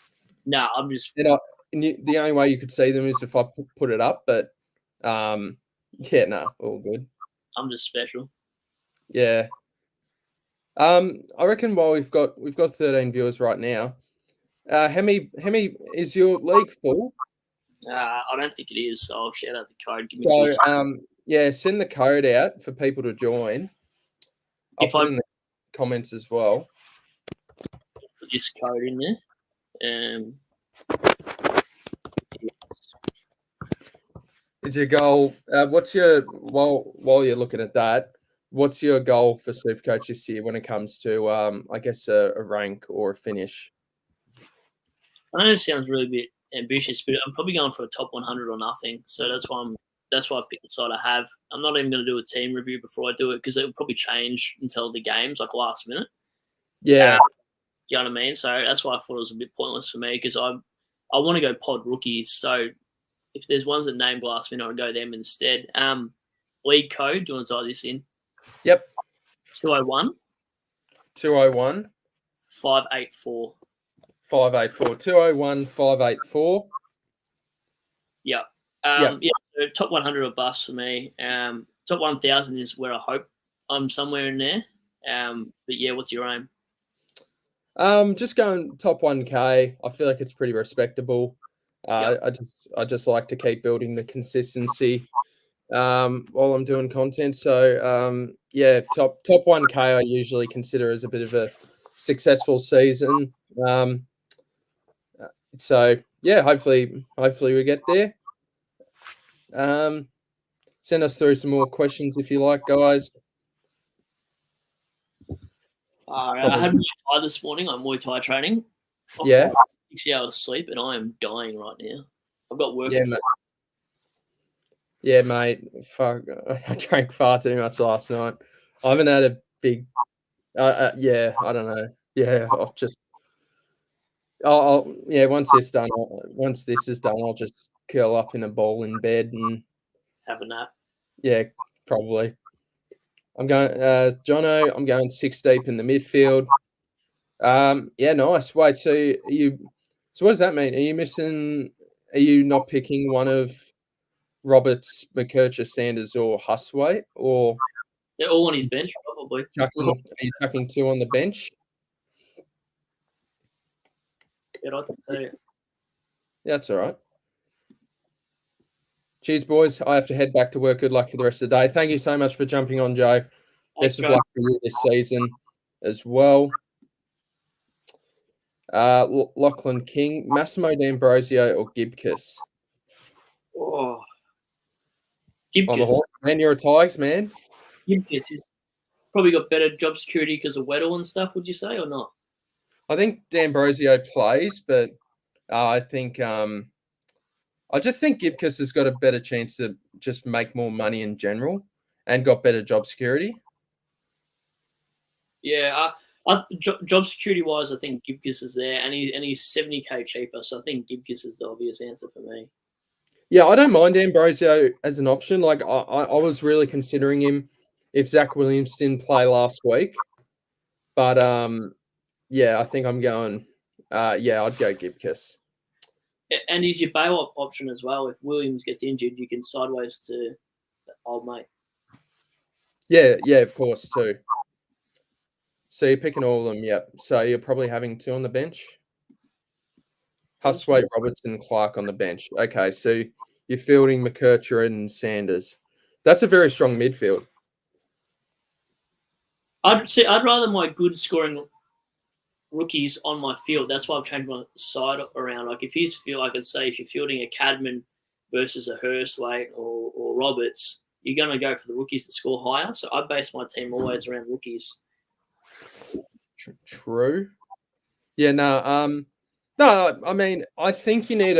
No, I'm just. The only way you could see them is if I put it up. But yeah, no, all good. I'm just special. Yeah. I reckon while we've got 13 viewers right now. Hemi, is your league full? I don't think it is, so I'll shout out the code. Give me yeah, send the code out for people to join. I'll put in the comments as well. Put this code in there. Is your goal? What's your while you're looking at that? What's your goal for SuperCoach this year when it comes to, I guess, a rank or a finish? I know it sounds really a bit ambitious, but I'm probably going for a top 100 or nothing. So that's why I picked the side I have. I'm not even going to do a team review before I do it because it will probably change until the games, like last minute. Yeah. You know what I mean? So that's why I thought it was a bit pointless for me because I want to go pod rookies. So if there's ones that named last minute, I'll go them instead. League code, do you want to type this in? Yep. 201. 201. 584. 584. 201 584. Yeah. Yeah. So top 100 or bust for me. Top 1,000 is where I hope I'm somewhere in there. But yeah, what's your aim? Just going top 1K. I feel like it's pretty respectable. I just like to keep building the consistency while I'm doing content. So yeah, top 1K I usually consider as a bit of a successful season. So yeah, hopefully we get there. Send us through some more questions if you like, guys. I had Muay Thai this morning. I'm Muay Thai training. Yeah. 6 hours sleep, and I am dying right now. I've got work. Yeah, mate. Fuck, I drank far too much last night. I haven't had a big. Yeah, I don't know. Yeah, once this is done, I'll just curl up in a ball in bed and have a nap. Yeah, probably. I'm going, Jono. I'm going 6 deep in the midfield. Yeah, nice. Wait, so you? So what does that mean? Are you missing? Are you not picking one of Roberts, McKercher, Sanders, or Huswaite, or They're all on his bench, probably. chucking? Are you chucking 2 on the bench? Yeah, I'd say it. Yeah, that's all right. Cheers, boys. I have to head back to work. Good luck for the rest of the day. Thank you so much for jumping on, Joe. Thanks, Best of Joe. luck for you this season as well. Lachlan King, Massimo D'Ambrosio, or Gibcus? Oh, On the Gibcus. horse, man. You're a Tigers man. Gibcus is probably got better job security because of Weddle and stuff, would you say, or not? I think D'Ambrosio plays, but I think I just think Gibcus has got a better chance to just make more money in general and got better job security. Yeah, job security wise, I think Gibcus is there, and he's 70K cheaper, so I think Gibcus is the obvious answer for me. Yeah, I don't mind Ambrosio as an option. Like I was really considering him if Zach Williams didn't play last week, but yeah, I think I'm going. Yeah, I'd go Gibcus. And he's your bail option as well. If Williams gets injured, you can sideways to old mate. Yeah, of course too. So you're picking all of them, yep. So you're probably having 2 on the bench. Huswaite, Robertson, Clark on the bench. Okay, so you're fielding McKercher and Sanders. That's a very strong midfield. I'd rather my good scoring rookies on my field. That's why I've changed my side around. Like if he's feel, I could say if you're fielding a Cadman versus a Hurstwaite or Roberts, you're going to go for the rookies to score higher. So I base my team always around rookies. True. Yeah, no. No, I mean, I think you need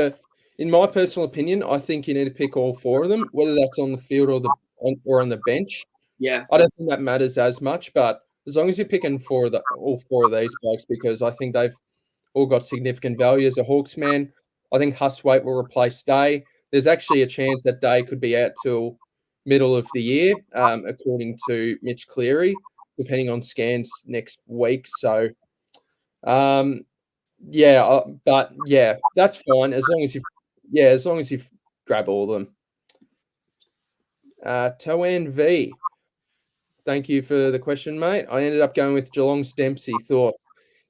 in my personal opinion, I think you need to pick all 4 of them, whether that's on the field or on the bench. Yeah, I don't think that matters as much, but as long as you're picking all 4 of these blokes, because I think they've all got significant value as a Hawks man. I think Huswaite will replace Day. There's actually a chance that Day could be out till middle of the year, according to Mitch Cleary, depending on scans next week. So, yeah, but yeah, that's fine as long as you grab all of them. Toan V, thank you for the question, mate. I ended up going with Geelong's Dempsey. Thought,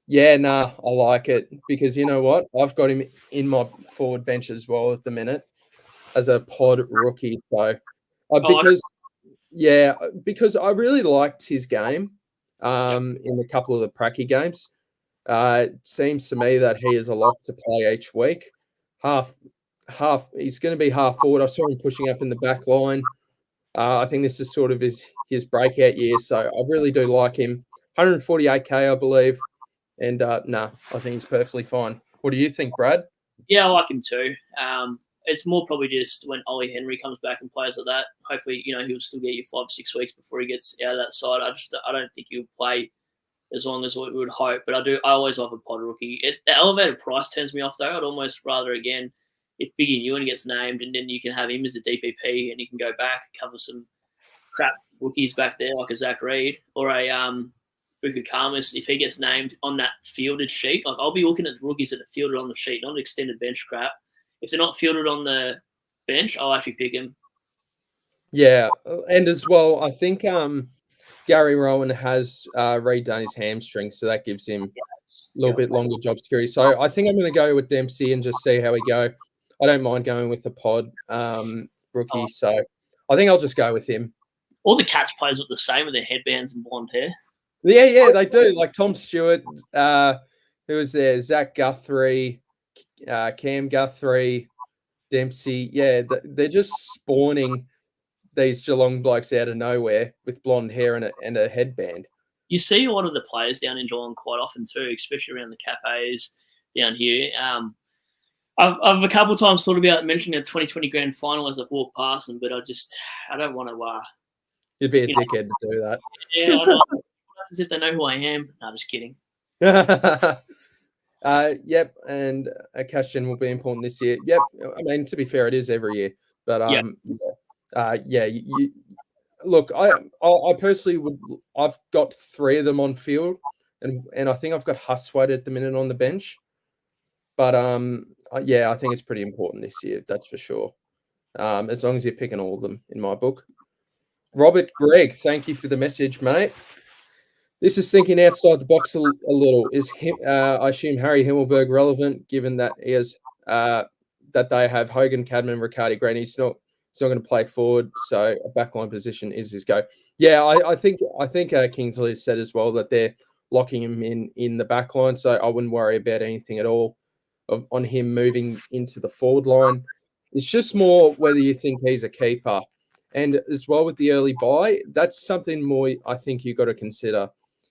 yeah, nah, I like it because you know what? I've got him in my forward bench as well at the minute as a pod rookie. So, because I really liked his game in a couple of the Pracky games. It seems to me that he is a lock to play each week. Half, he's going to be half forward. I saw him pushing up in the back line. I think this is sort of his breakout year. So I really do like him. 148K, I believe. And I think he's perfectly fine. What do you think, Brad? Yeah, I like him too. It's more probably just when Ollie Henry comes back and plays like that. Hopefully, he'll still get you 5-6 weeks before he gets out of that side. I don't think he'll play as long as we would hope. But I always love a pod rookie. The elevated price turns me off though. I'd almost rather again if Biggie Ewan gets named and then you can have him as a DPP and you can go back cover some crap rookies back there like a Zach Reed or a Buka Karmas if he gets named on that fielded sheet. Like I'll be looking at the rookies that are fielded on the sheet, not extended bench crap. If they're not fielded on the bench, I'll actually pick him. Yeah, and as well, I think Gary Rowan has redone his hamstring, so that gives him a little bit longer job security. So I think I'm going to go with Dempsey and just see how we go. I don't mind going with the pod rookie, so I think I'll just go with him. All the Cats players look the same with their headbands and blonde hair. Yeah, they do. Like Tom Stewart, who was there? Zach Guthrie, Cam Guthrie, Dempsey. Yeah, they're just spawning these Geelong blokes out of nowhere with blonde hair and a headband. You see a lot of the players down in Geelong quite often too, especially around the cafes down here. I've a couple of times thought about mentioning a 2020 grand final as I've walked past them, but I don't want to. You'd be a dickhead to do that. Yeah, I know. As if they know who I am. No, just kidding. Yep, and a cash in will be important this year. Yep, I mean to be fair, it is every year, but look, I personally would. I've got 3 of them on field, and I think I've got Huswaite at the minute on the bench. But yeah, I think it's pretty important this year. That's for sure. As long as you're picking all of them in my book. Robert Gregg, thank you for the message, mate. This is thinking outside the box a little. Is I assume Harry Himmelberg relevant, given that he has that they have Hogan, Cadman, Riccardi, Green. He's not going to play forward, so a backline position is his go. Yeah, I think Kingsley has said as well that they're locking him in the backline, so I wouldn't worry about anything at all on him moving into the forward line. It's just more whether you think he's a keeper. And as well with the early buy, that's something more I think you've got to consider.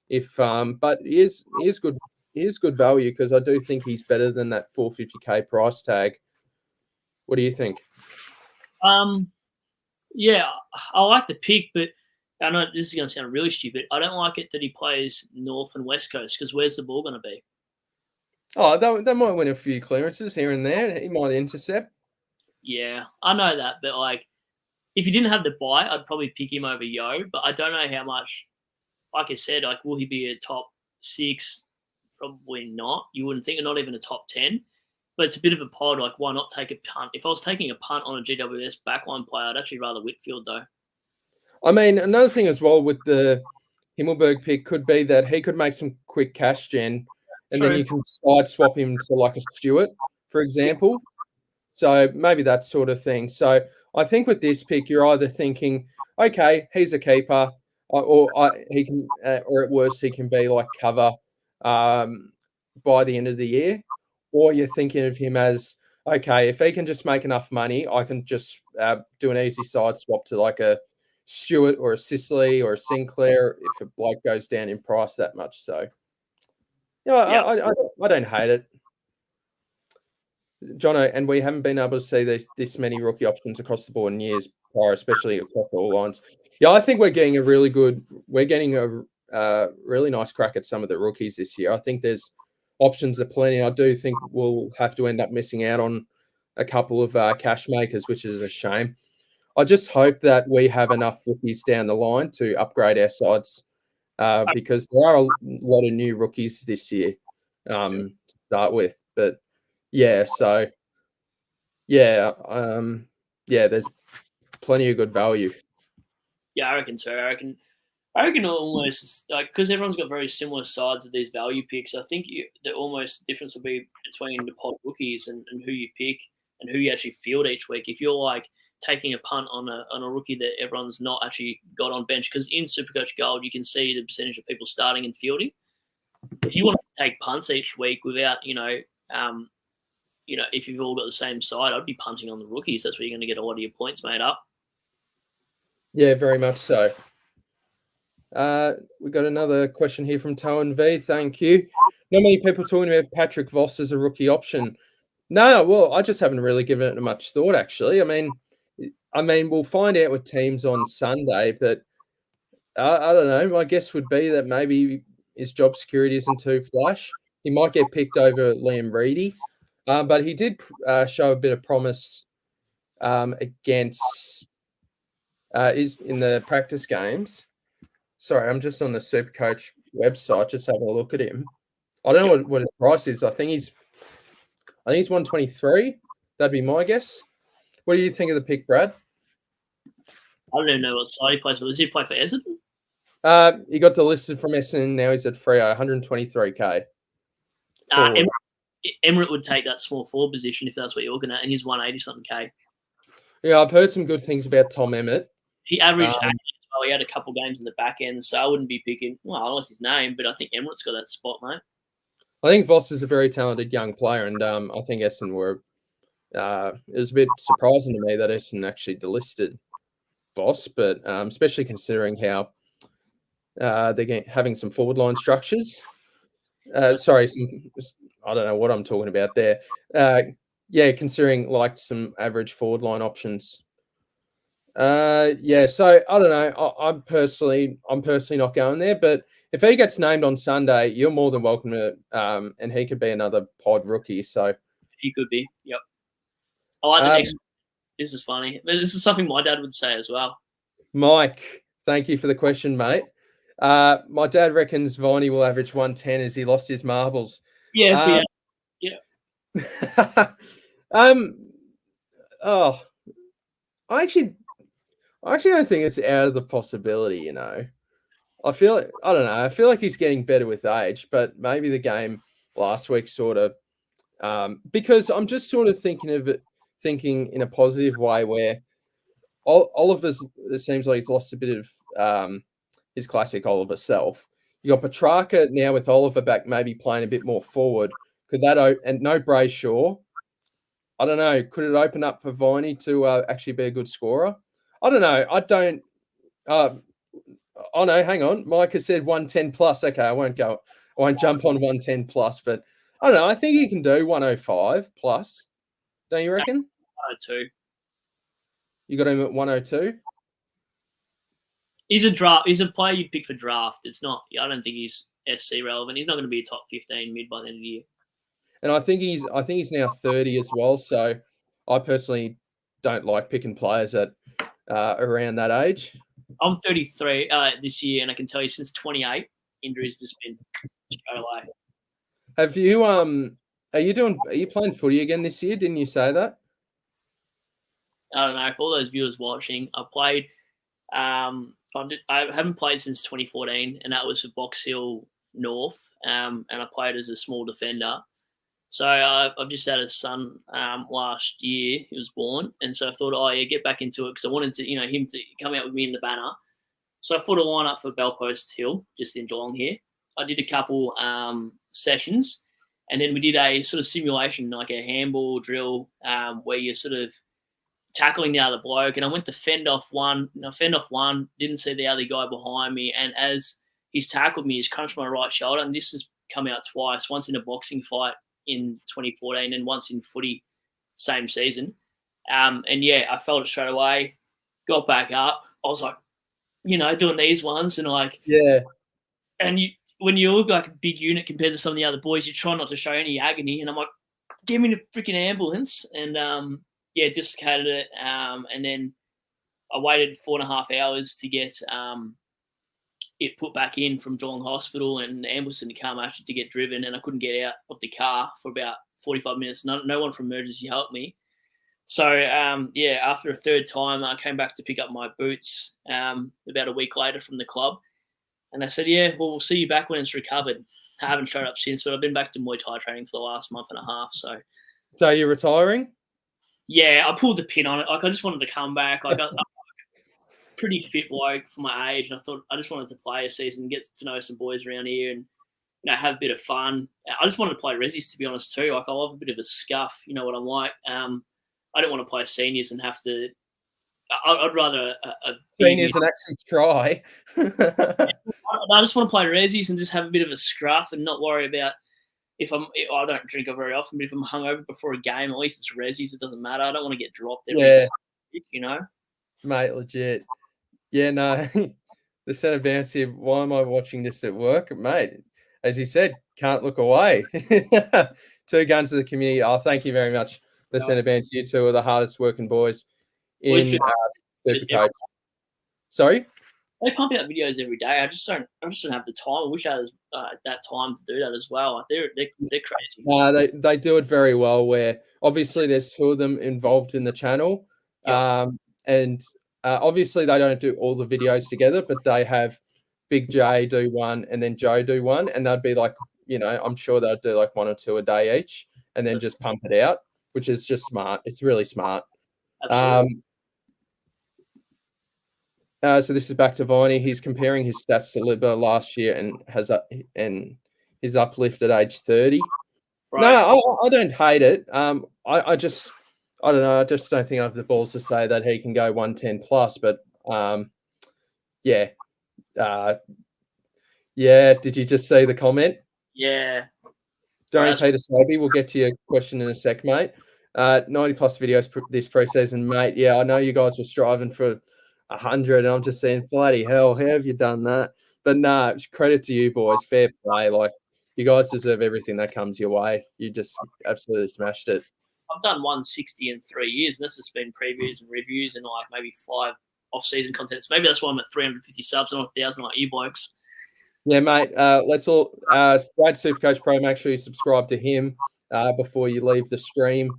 But he is good. He is good value because I do think he's better than that 450k price tag. What do you think? Yeah, I like the pick, but I know this is going to sound really stupid. I don't like it that he plays North and West Coast because where's the ball going to be? Oh, they might win a few clearances here and there. He might intercept. Yeah, I know that, but like, if you didn't have the buy, I'd probably pick him over Yo. But I don't know how much. Like I said, like, will he be a top 6? Probably not. You wouldn't think, not even a top 10. But it's a bit of a pod. Like, why not take a punt? If I was taking a punt on a GWS backline player, I'd actually rather Whitfield though. I mean, another thing as well with the Himmelberg pick could be that he could make some quick cash gen, and then you can side swap him to like a Stewart, for example. So maybe that sort of thing. So I think with this pick, you're either thinking, okay, he's a keeper, he can, or at worst, he can be like cover by the end of the year, or you're thinking of him as, okay, if he can just make enough money, I can just do an easy side swap to like a Stewart or a Sicily or a Sinclair if a bloke goes down in price that much. So, yeah, I don't hate it. Jono, and we haven't been able to see this many rookie options across the board in years prior, especially across all lines. Yeah, I think we're getting a really nice crack at some of the rookies this year. I think there's options aplenty. I do think we'll have to end up missing out on a couple of cash makers, which is a shame. I just hope that we have enough rookies down the line to upgrade our sides because there are a lot of new rookies this year to start with. But yeah, so yeah, there's plenty of good value. Yeah, I reckon so. I reckon almost like because everyone's got very similar sides of these value picks. I think the almost difference will be between the pod rookies and who you pick and who you actually field each week. If you're like taking a punt on a rookie that everyone's not actually got on bench, because in Supercoach Gold you can see the percentage of people starting and fielding. If you want to take punts each week without if you've all got the same side, I'd be punting on the rookies. That's where you're going to get a lot of your points made up. Yeah, very much so. We've got another question here from Towan V. Thank you. Not many people talking about Patrick Voss as a rookie option. No, well, I just haven't really given it much thought, actually. I mean, we'll find out with teams on Sunday, but I don't know. My guess would be that maybe his job security isn't too flush. He might get picked over Liam Reedy, but he did show a bit of promise against is in the practice games. Sorry, I'm just on the SuperCoach website, just having a look at him. I don't know what his price is. I think he's 123. That'd be my guess. What do you think of the pick, Brad? I don't even know what side he plays for. Does he play for Essendon? He got delisted from Essendon. Now he's at Freo, 123k. Emirates would take that small forward position if that's what you're looking at, and he's 180 something k. Yeah, I've heard some good things about Tom Emmett. He averaged 80 as well. He had a couple games in the back end, so I wouldn't be picking. Well, I lost his name, but I think Emirates got that spot, mate. I think Voss is a very talented young player, and I think Essendon were. It was a bit surprising to me that Essendon actually delisted Voss, but especially considering how they're having some forward line structures. Sorry, I don't know what I'm talking about there. Yeah, considering like some average forward line options. Yeah, so I don't know. I'm personally not going there, but if he gets named on Sunday, you're more than welcome to, and he could be another pod rookie. So he could be. Yep. I like the next. This is funny. This is something my dad would say as well. Mike, thank you for the question, mate. My dad reckons Viney will average 110 as he lost his marbles. Yes, Um, yeah, yeah. um, oh, I actually don't think it's out of the possibility. You know, I don't know. I feel like he's getting better with age, but maybe the game last week sort of because I'm just sort of thinking in a positive way where Oliver's, it seems like he's lost a bit of his classic Oliver self. You got Petrarca now with Oliver back, maybe playing a bit more forward. Could that and no Brayshaw? I don't know. Could it open up for Viney to actually be a good scorer? I don't know. I don't. Oh no, hang on. Mike has said 110 plus. Okay, I won't go. I won't jump on 110 plus, but I don't know. I think he can do 105 plus. Don't you reckon? 102. You got him at 102. He's a draft. He's a player you'd pick for draft. It's not. I don't think he's SC relevant. He's not going to be a top 15 mid by the end of the year. And I think he's now 30 as well. So I personally don't like picking players at around that age. I'm 33 this year, and I can tell you since 28, injuries just been straight away. Have you are you playing footy again this year? Didn't you say that? I don't know. For all those viewers watching, I played. I haven't played since 2014, and that was for Box Hill North. And I played as a small defender. So I've just had a son last year. He was born, and so I thought, oh yeah, get back into it because I wanted to, him to come out with me in the banner. So I thought a line up for Bellpost Hill, just in Geelong here. I did a couple sessions, and then we did a sort of simulation, like a handball drill, where you're sort of tackling the other bloke. And I went to fend off one, didn't see the other guy behind me, and as he's tackled me, he's crunched my right shoulder, and this has come out twice, once in a boxing fight in 2014 and once in footy same season. And yeah, I felt it straight away, got back up. I was like, doing these ones and like, yeah. And when you look like a big unit compared to some of the other boys, you try not to show any agony. And I'm like, give me the freaking ambulance. And dislocated it. And then I waited 4.5 hours to get it put back in from Geelong Hospital, and the ambulance didn't come after to get driven, and I couldn't get out of the car for about 45 minutes. No one from emergency helped me. So, after a third time, I came back to pick up my boots about a week later from the club. And they said, yeah, well, we'll see you back when it's recovered. I haven't showed up since, but I've been back to Muay Thai training for the last month and a half. So you're retiring? Yeah, I pulled the pin on it. Like, I just wanted to come back. Like, I'm pretty fit bloke for my age. And I thought I just wanted to play a season, get to know some boys around here and, have a bit of fun. I just wanted to play resis, to be honest, too. Like, I love a bit of a scuff. You know what I'm like. I don't want to play seniors and have to. I'd rather a seniors and actually try. I just want to play resis and just have a bit of a scruff and not worry about I don't drink very often, but if I'm hungover before a game, at least it's resis. It doesn't matter. I don't want to get dropped every week, Mate, legit. Yeah, no. The centre bounce here. Why am I watching this at work, mate? As you said, can't look away. 2 guns to the community. Oh, thank you very much. The centre bounce. You two are the hardest working boys in SuperCoach. Sorry? They pump out videos every day. I just don't have the time. I wish I had that time to do that as well. They're crazy. They do it very well. Where obviously there's 2 of them involved in the channel, and obviously they don't do all the videos together, but they have Big J do one and then Joe do one, and they'd be like, I'm sure they'd do like 1 or 2 a day each, and then just pump it out, which is just smart. It's really smart. Absolutely. So this is back to Viney. He's comparing his stats to Libba last year and his uplift at age 30. Right. No, I don't hate it. I don't know. I just don't think I have the balls to say that he can go 110 plus. But yeah. Did you just see the comment? Yeah. Dorian Peter Sobey, we'll get to your question in a sec, mate. 90 plus videos this preseason, mate. Yeah, I know you guys were striving for 100, and I'm just saying, bloody hell, how have you done that? But nah, credit to you boys, fair play. Like, you guys deserve everything that comes your way. You just absolutely smashed it. I've done 160 in 3 years, and this has been previews and reviews and like maybe off-season content. So maybe that's why I'm at 350 subs and 1,000 like you blokes. Yeah, mate. Let's all Brad SuperCoach Pro. Make sure you subscribe to him before you leave the stream.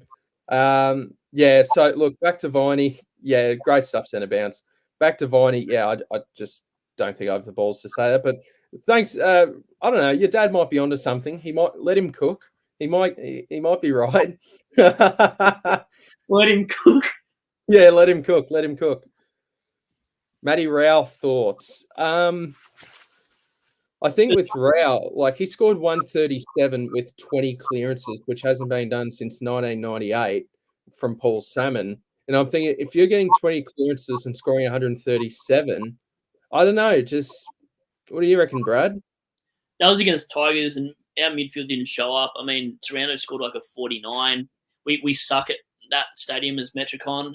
Yeah. So look, back to Viney. Yeah, great stuff, centre bounce. Back to Viney. Yeah, I just don't think I have the balls to say that. But thanks. I don't know. Your dad might be onto something. He might let him cook. He might be right. Let him cook. Yeah, let him cook. Let him cook. Matty Rao thoughts. I think with Rao, like he scored 137 with 20 clearances, which hasn't been done since 1998 from Paul Salmon. And I'm thinking if you're getting 20 clearances and scoring 137, I don't know. Just what do you reckon, Brad? That was against Tigers, and our midfield didn't show up. I mean, Taranto scored like a 49. We suck at that stadium as Metricon.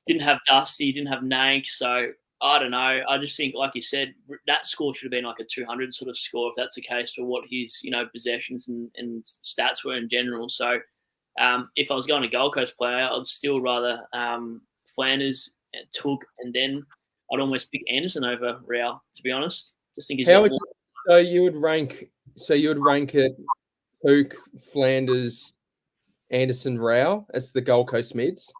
Didn't have Dusty, didn't have Nank, so I don't know. I just think, like you said, that score should have been like a 200 sort of score if that's the case for what his possessions and stats were in general. So if I was going to Gold Coast player, I'd still rather Flanders, Took, and then I'd almost pick Anderson over Rao, to be honest. Just think he's got more. So you would rank it Took, Flanders, Anderson, Rao as the Gold Coast mids?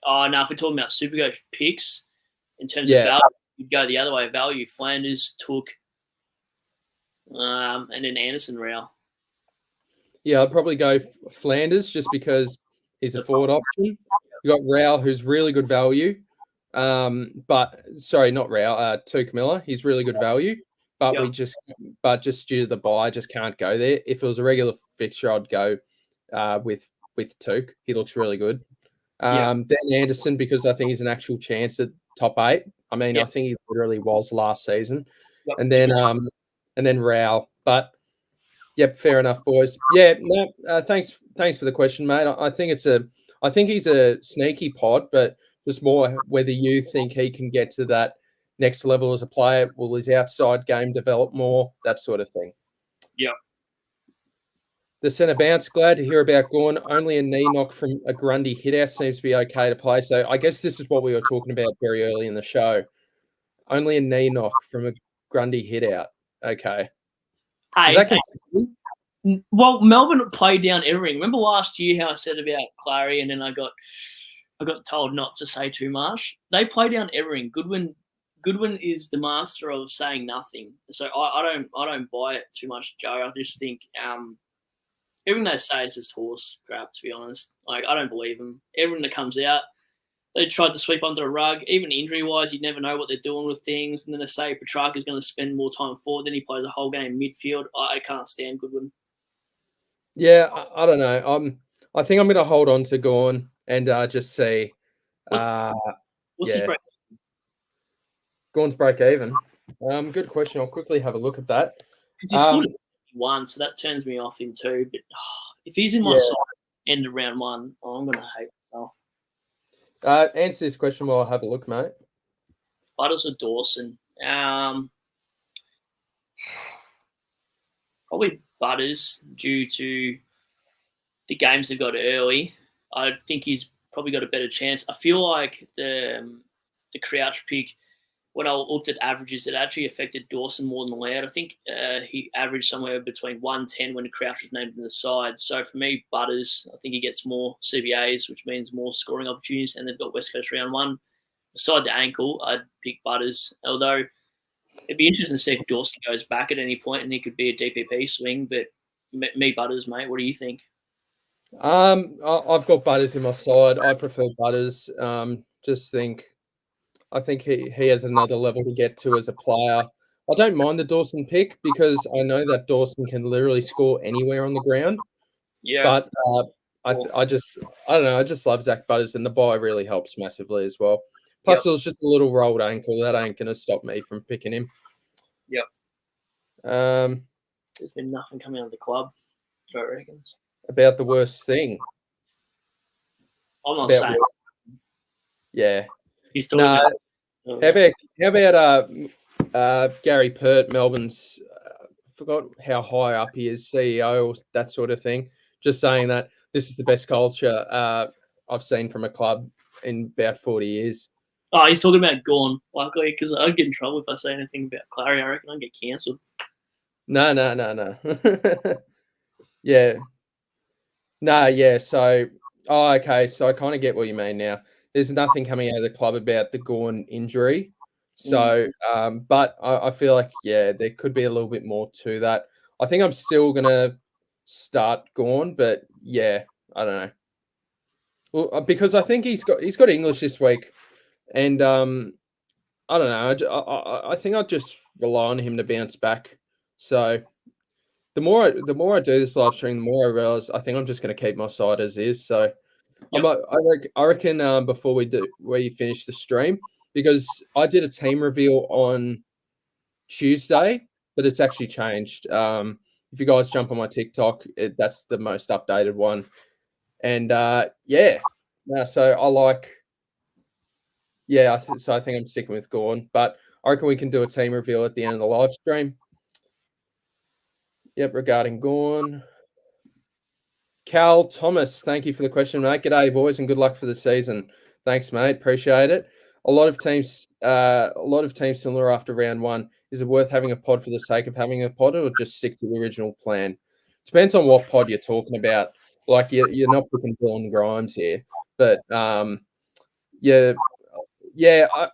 Oh, no, if we're talking about SuperCoach picks, in terms of value, you'd go the other way. Value, Flanders, Took, and then Anderson, Rao. Yeah, I'd probably go Flanders just because he's a forward option. You got Rao, who's really good value. But sorry, not Rao, Took Miller. He's really good value. But just due to the bye, I just can't go there. If it was a regular fixture, I'd go with Took. He looks really good. Then Anderson, because I think he's an actual chance at top 8. I mean, I think he literally was last season. And then Rao. But yep, fair enough, boys. Yeah, no, thanks for the question, mate. I think he's a sneaky pod, but just more whether you think he can get to that next level as a player. Will his outside game develop more? That sort of thing. Yeah. The centre bounce, glad to hear about Gorn. Only a knee knock from a Grundy hit-out seems to be okay to play. So I guess this is what we were talking about very early in the show. Only a knee knock from a Grundy hit-out. Okay. Well, Melbourne played down everything. Remember last year how I said about Clary, and then I got told not to say too much. They play down everything. Goodwin is the master of saying nothing. So I don't buy it too much, Joe. I just think everything they say is just horse crap, to be honest. Like, I don't believe them. Everything that comes out, they tried to sweep under the rug. Even injury-wise, you never know what they're doing with things. And then they say Petrarca's going to spend more time forward. Then he plays a whole game midfield. I can't stand Goodwin. Yeah, I don't know. I think I'm going to hold on to Gorn and just see. What's his break? Gorn's break even. Good question. I'll quickly have a look at that. Because he scored one, so that turns me off him too. But if he's in my side end of round 1, I'm going to hate myself. Answer this question while I have a look, mate. Butters or Dawson? Probably Butters due to the games they got early. I think he's probably got a better chance. I feel like the Crouch pick, when I looked at averages, it actually affected Dawson more than Laird. I think he averaged somewhere between 110 when the Crouch was named in the side. So for me, Butters, I think he gets more CBAs, which means more scoring opportunities, and they've got West Coast round 1. Beside the ankle, I'd pick Butters, although it'd be interesting to see if Dawson goes back at any point and he could be a DPP swing. But me, Butters, mate, what do you think? I've got Butters in my side. I prefer Butters. I think he has another level to get to as a player. I don't mind the Dawson pick because I know that Dawson can literally score anywhere on the ground. Yeah. But I don't know. I just love Zach Butters, and the bye really helps massively as well. Plus, it was just a little rolled ankle. That ain't going to stop me from picking him. Yep. There's been nothing coming out of the club, I reckon. About the worst thing. I'm not saying. Yeah. He's talking about. How about Gary Pert, Melbourne's? Forgot how high up he is, CEO or that sort of thing. Just saying that this is the best culture I've seen from a club in about 40 years. Oh, he's talking about Gorn, luckily, because I'd get in trouble if I say anything about Clary. I reckon I'd get cancelled. No. Yeah. No, yeah. So, okay. So I kind of get what you mean now. There's nothing coming out of the club about the Gorn injury. So, but I feel like, yeah, there could be a little bit more to that. I think I'm still gonna start Gorn, but yeah, I don't know. Well, because I think he's got English this week, and I don't know. I think I'd just rely on him to bounce back. So the more I do this live stream, the more I realize I think I'm just going to keep my side as is. So Yep. I reckon before we finish the stream, because I did a team reveal on Tuesday, but it's actually changed. If you guys jump on my TikTok, that's the most updated one. And yeah, no, so I like, yeah, so I think I'm sticking with Gorn, but I reckon we can do a team reveal at the end of the live stream. Yep, regarding Gorn. Cal Thomas, thank you for the question, mate. G'day, boys, and good luck for the season. Thanks, mate. Appreciate it. A lot of teams similar after round one. Is it worth having a pod for the sake of having a pod, or just stick to the original plan? Depends on what pod you're talking about. Like you're not picking Dylan Grimes here, but yeah, I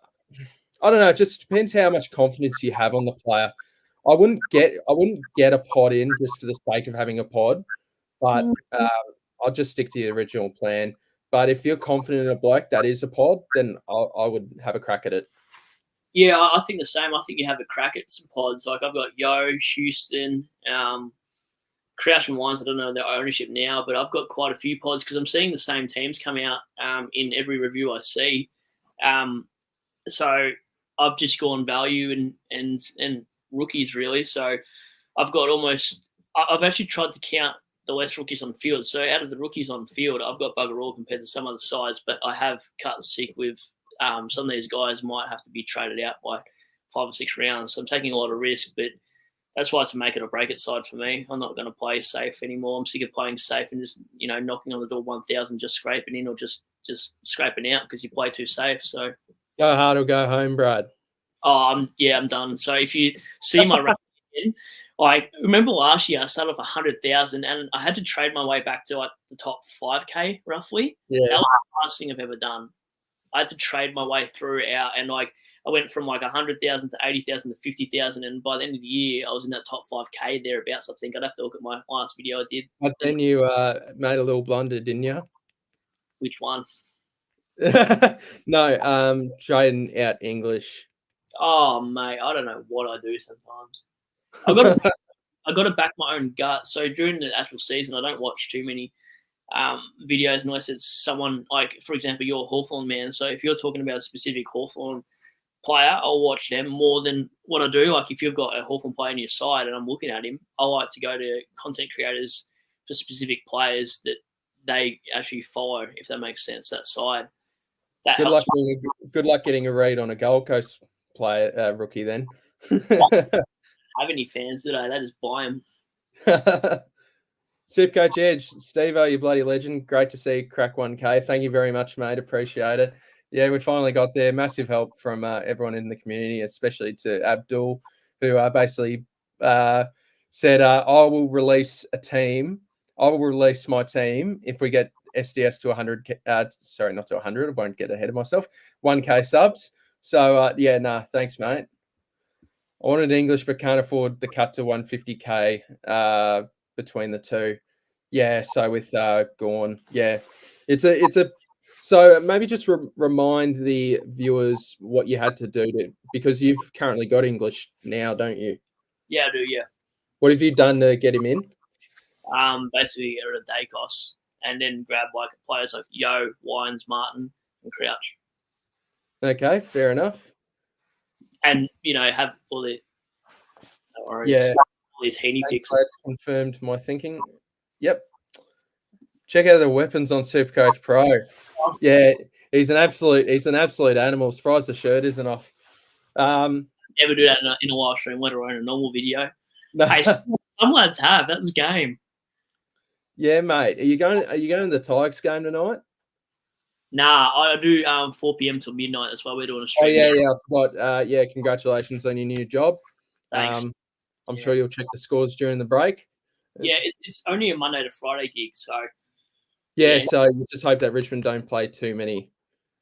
don't know. It just depends how much confidence you have on the player. I wouldn't get a pod in just for the sake of having a pod, but I'll just stick to the original plan. But if you're confident in a bloke that is a pod, then I would have a crack at it. Yeah, I think the same. I think you have a crack at some pods. Like I've got Yo, Houston, Crouch and Wines. I don't know their ownership now, but I've got quite a few pods because I'm seeing the same teams come out in every review I see. So I've just gone value and rookies really. So I've got I've actually tried to count the less rookies on field. So out of the rookies on field, I've got bugger all compared to some other sides, but I have cut sick with some of these guys might have to be traded out by 5 or 6 rounds. So I'm taking a lot of risk, but that's why it's a make it or break it side for me. I'm not going to play safe anymore. I'm sick of playing safe and just, knocking on the door 1,000, just scraping in or just scraping out because you play too safe. So go hard or go home, Brad. Oh, I'm done. So if you see my ranking again, like remember last year I started off 100,000 and I had to trade my way back to like the top 5K roughly. Yeah, that was the last thing I've ever done. I had to trade my way throughout, and like I went from like 100,000 to 80,000 to 50,000, and by the end of the year I was in that top 5K thereabouts. I think I'd have to look at my last video I did. but then you made a little blunder, didn't you? Which one? No, trading out English. Oh mate, I don't know what I do sometimes. I got to back my own gut. So during the actual season, I don't watch too many videos unless it's someone like, for example, you're a Hawthorn man. So if you're talking about a specific Hawthorn player, I'll watch them more than what I do. Like if you've got a Hawthorn player on your side and I'm looking at him, I like to go to content creators for specific players that they actually follow, if that makes sense, that side. That Good luck getting a read on a Gold Coast player rookie then. Have any fans today? They just buy them. SuperCoach Edge, Steve-O, you bloody legend. Great to see you crack 1K. Thank you very much, mate. Appreciate it. Yeah, we finally got there. Massive help from everyone in the community, especially to Abdul, who basically said, I will release a team. I will release my team if we get SDS to 100. Sorry, not to 100. I won't get ahead of myself. 1K subs. So, yeah, nah, thanks, mate. I wanted English, but can't afford the cut to 150K between the two. Yeah, so with Gorn, yeah, it's a. So maybe just remind the viewers what you had to do because you've currently got English now, don't you? Yeah, I do. Yeah. What have you done to get him in? Basically get rid of Dacos and then grab like players like Yo, Wines, Martin, and Crouch. Okay, fair enough. And have all the all these Heaney picks. That's confirmed my thinking. Yep. Check out the weapons on SuperCoach Pro. Yeah, he's an absolute animal. Surprised the shirt isn't off. Never do that in a live stream, let alone a normal video. No. Hey, some lads have. That's game. Yeah, mate. Are you going to the Tigers game tonight? Nah, I do 4 p.m. till midnight. That's why we're doing a Oh stream. yeah, I forgot. Yeah, congratulations on your new job. Thanks. I'm sure you'll check the scores during the break. Yeah, it's only a Monday to Friday gig, so Yeah, so you just hope that Richmond don't play too many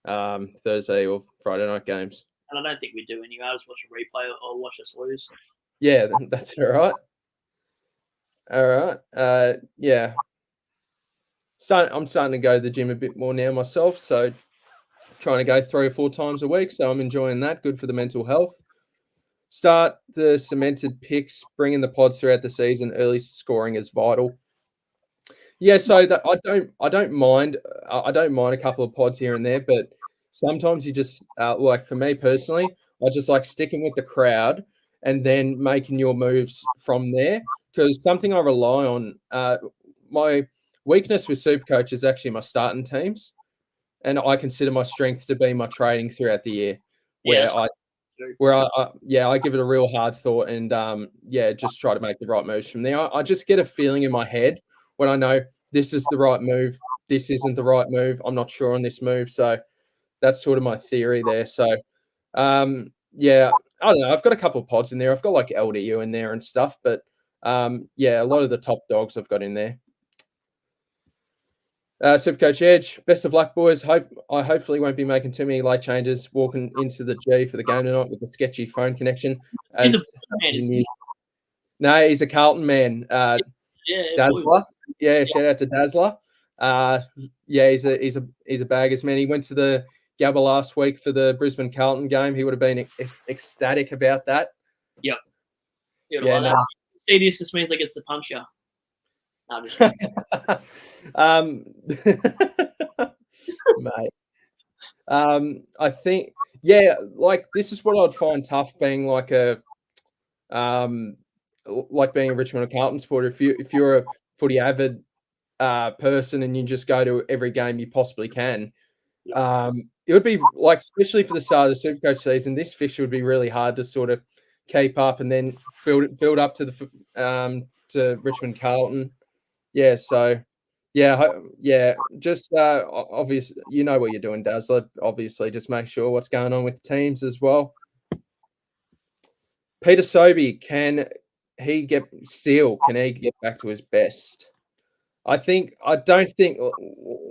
Thursday or Friday night games. And I don't think we do anyway. I'll just watch a replay or watch us lose. Yeah, that's all right. All right. Yeah. So I'm starting to go to the gym a bit more now myself. So trying to go 3 or 4 times a week. So I'm enjoying that. Good for the mental health. Start the cemented picks, bringing the pods throughout the season. Early scoring is vital. Yeah, so that I don't mind a couple of pods here and there, but sometimes you just like for me personally, I just like sticking with the crowd and then making your moves from there. Because something I rely on, my weakness with Supercoach is actually my starting teams, and I consider my strength to be my trading throughout the year, Yeah, where I give it a real hard thought and just try to make the right moves from there. I just get a feeling in my head when I know this is the right move, this isn't the right move. I'm not sure on this move, so that's sort of my theory there. So I don't know. I've got a couple of pods in there. I've got like LDU in there and stuff, but a lot of the top dogs I've got in there. Supercoach Edge, best of luck, boys. I hopefully won't be making too many late changes walking into the G for the game tonight with a sketchy phone connection. he's a man. No, he's a Carlton man. Dazzler. Yeah, shout out to Dazzler. He's a baggers man. He went to the Gabba last week for the Brisbane Carlton game. He would have been ecstatic about that. Yep. Yeah, no. See, this just means I get to punch you. No, just mate. I think, like this is what I'd find tough being like being a Richmond or Carlton supporter. If you're a footy avid person and you just go to every game you possibly can, it would be like, especially for the start of the Supercoach season, this fixture would be really hard to sort of keep up and then build up to the to Richmond Carlton. Yeah, so just obviously, you know what you're doing, Dazzler. Obviously, just make sure what's going on with teams as well. Peter Sobey, can he get back to his best? I don't think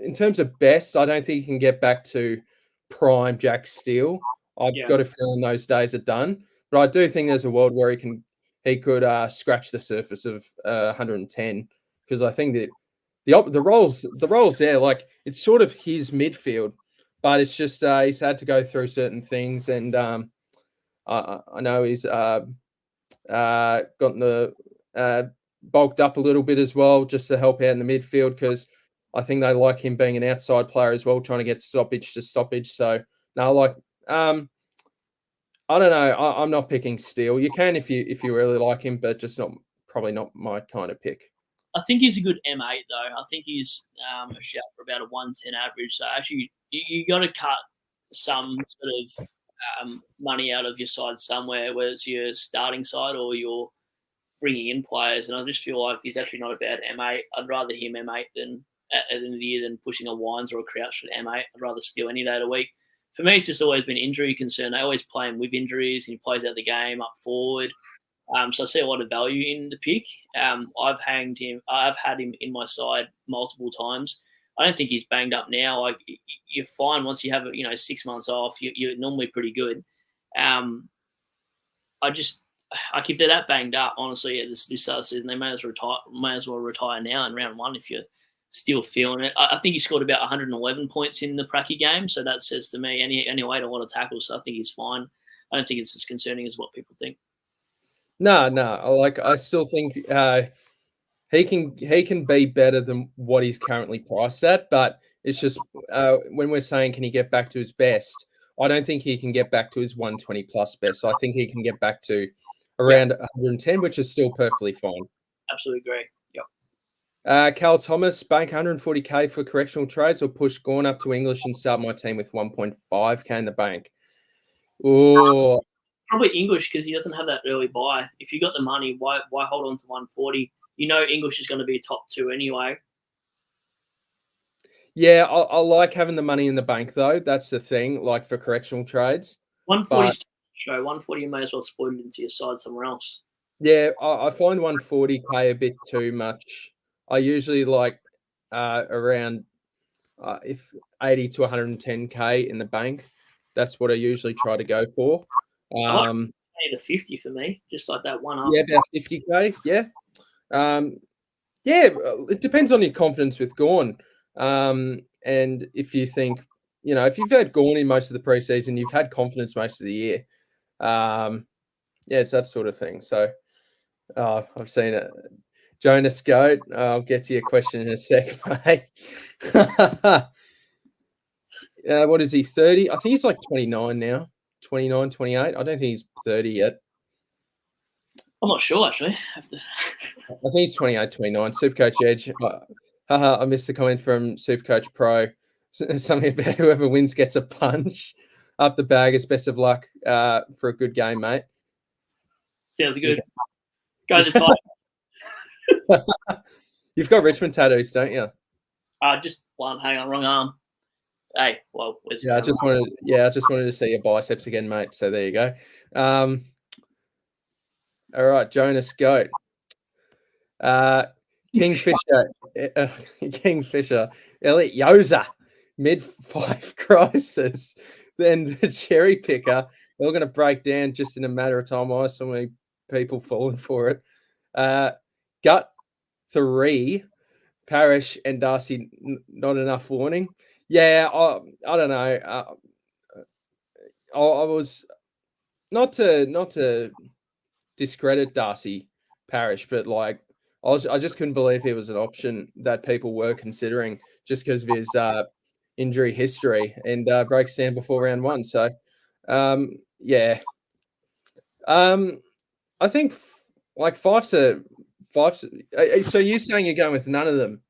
in terms of best, I don't think he can get back to prime Jack Steele. I've got a feeling those days are done, but I do think there's a world where he could scratch the surface of 110, because I think that the roles there, like it's sort of his midfield, but it's just he's had to go through certain things, and I know he's gotten the bulked up a little bit as well, just to help out in the midfield, because I think they like him being an outside player as well, trying to get stoppage to stoppage. So no, like I don't know. I'm not picking Steele. You can if you really like him, but just probably not my kind of pick. I think he's a good M8 though. I think he's a shout for about a 110 average. So actually, you got to cut some sort of money out of your side somewhere, whether it's your starting side or you're bringing in players. And I just feel like he's actually not a bad M8. I'd rather him M8 than at the end of the year than pushing a Wines or a Crouch at M8. I'd rather Steele any day of the week. For me, it's just always been injury concern. They always play him with injuries, and he plays out the game up forward. So I see a lot of value in the pick. I've had him in my side multiple times. I don't think he's banged up now. Like, you're fine once you have 6 months off. You're normally pretty good. If they're that banged up, honestly, at this start of the season, they may as well retire now in round one if you're still feeling it. I think he scored about 111 points in the Pracky game, so that says to me, and he made a lot of tackles, so I think he's fine. I don't think it's as concerning as what people think. No. Like, I still think he can be better than what he's currently priced at, but it's just when we're saying can he get back to his best, I don't think he can get back to his 120 plus best. So I think he can get back to around 110, which is still perfectly fine. Absolutely agree. Yep. Cal Thomas, bank 140k for correctional trades, or push Gorn up to English and start my team with 1.5k in the bank. Oh, probably English, because he doesn't have that early buy. If you got the money, why hold on to 140? English is going to be top 2 anyway. Yeah, I like having the money in the bank though. That's the thing, like for correctional trades. 140 But show 140. You may as well spoil it into your side somewhere else. yeah, I find 140K a bit too much. I usually like around if 80 to 110K in the bank. That's what I usually try to go for. I like Um, the 50 for me, just like that one up. yeah, about 50K. Yeah. Um, yeah, it depends on your confidence with Gorn. And if you think, if you've had Gorn in most of the preseason, you've had confidence most of the year. Yeah, it's that sort of thing. So I've seen it. Jonas Goat, I'll get to your question in a sec, mate. What is he, 30? I think he's like 29 now, 29, 28. I don't think he's 30 yet. I'm not sure actually. I think he's 28, 29. Supercoach Edge. I missed the comment from Supercoach Pro. Something about whoever wins gets a punch up the bag. Is best of luck for a good game, mate. Sounds good. Go to the Titans. You've got Richmond tattoos, don't you? Just one. Hang on, wrong arm. Hey, well, where's Yeah, I just wanted to see your biceps again, mate. So there you go. All right, Jonas Goat. Kingfisher, Kingfisher, Elliot Yoza, mid-5 crisis. Then the cherry picker. We're going to break down just in a matter of time. I saw many people falling for it. Gut 3, Parrish and Darcy. Not enough warning. Yeah, I don't know. I was not to discredit Darcy Parish, but like I just couldn't believe he was an option that people were considering just because of his injury history and breaks down before round 1. So yeah, I think like five's. So you're saying you're going with none of them?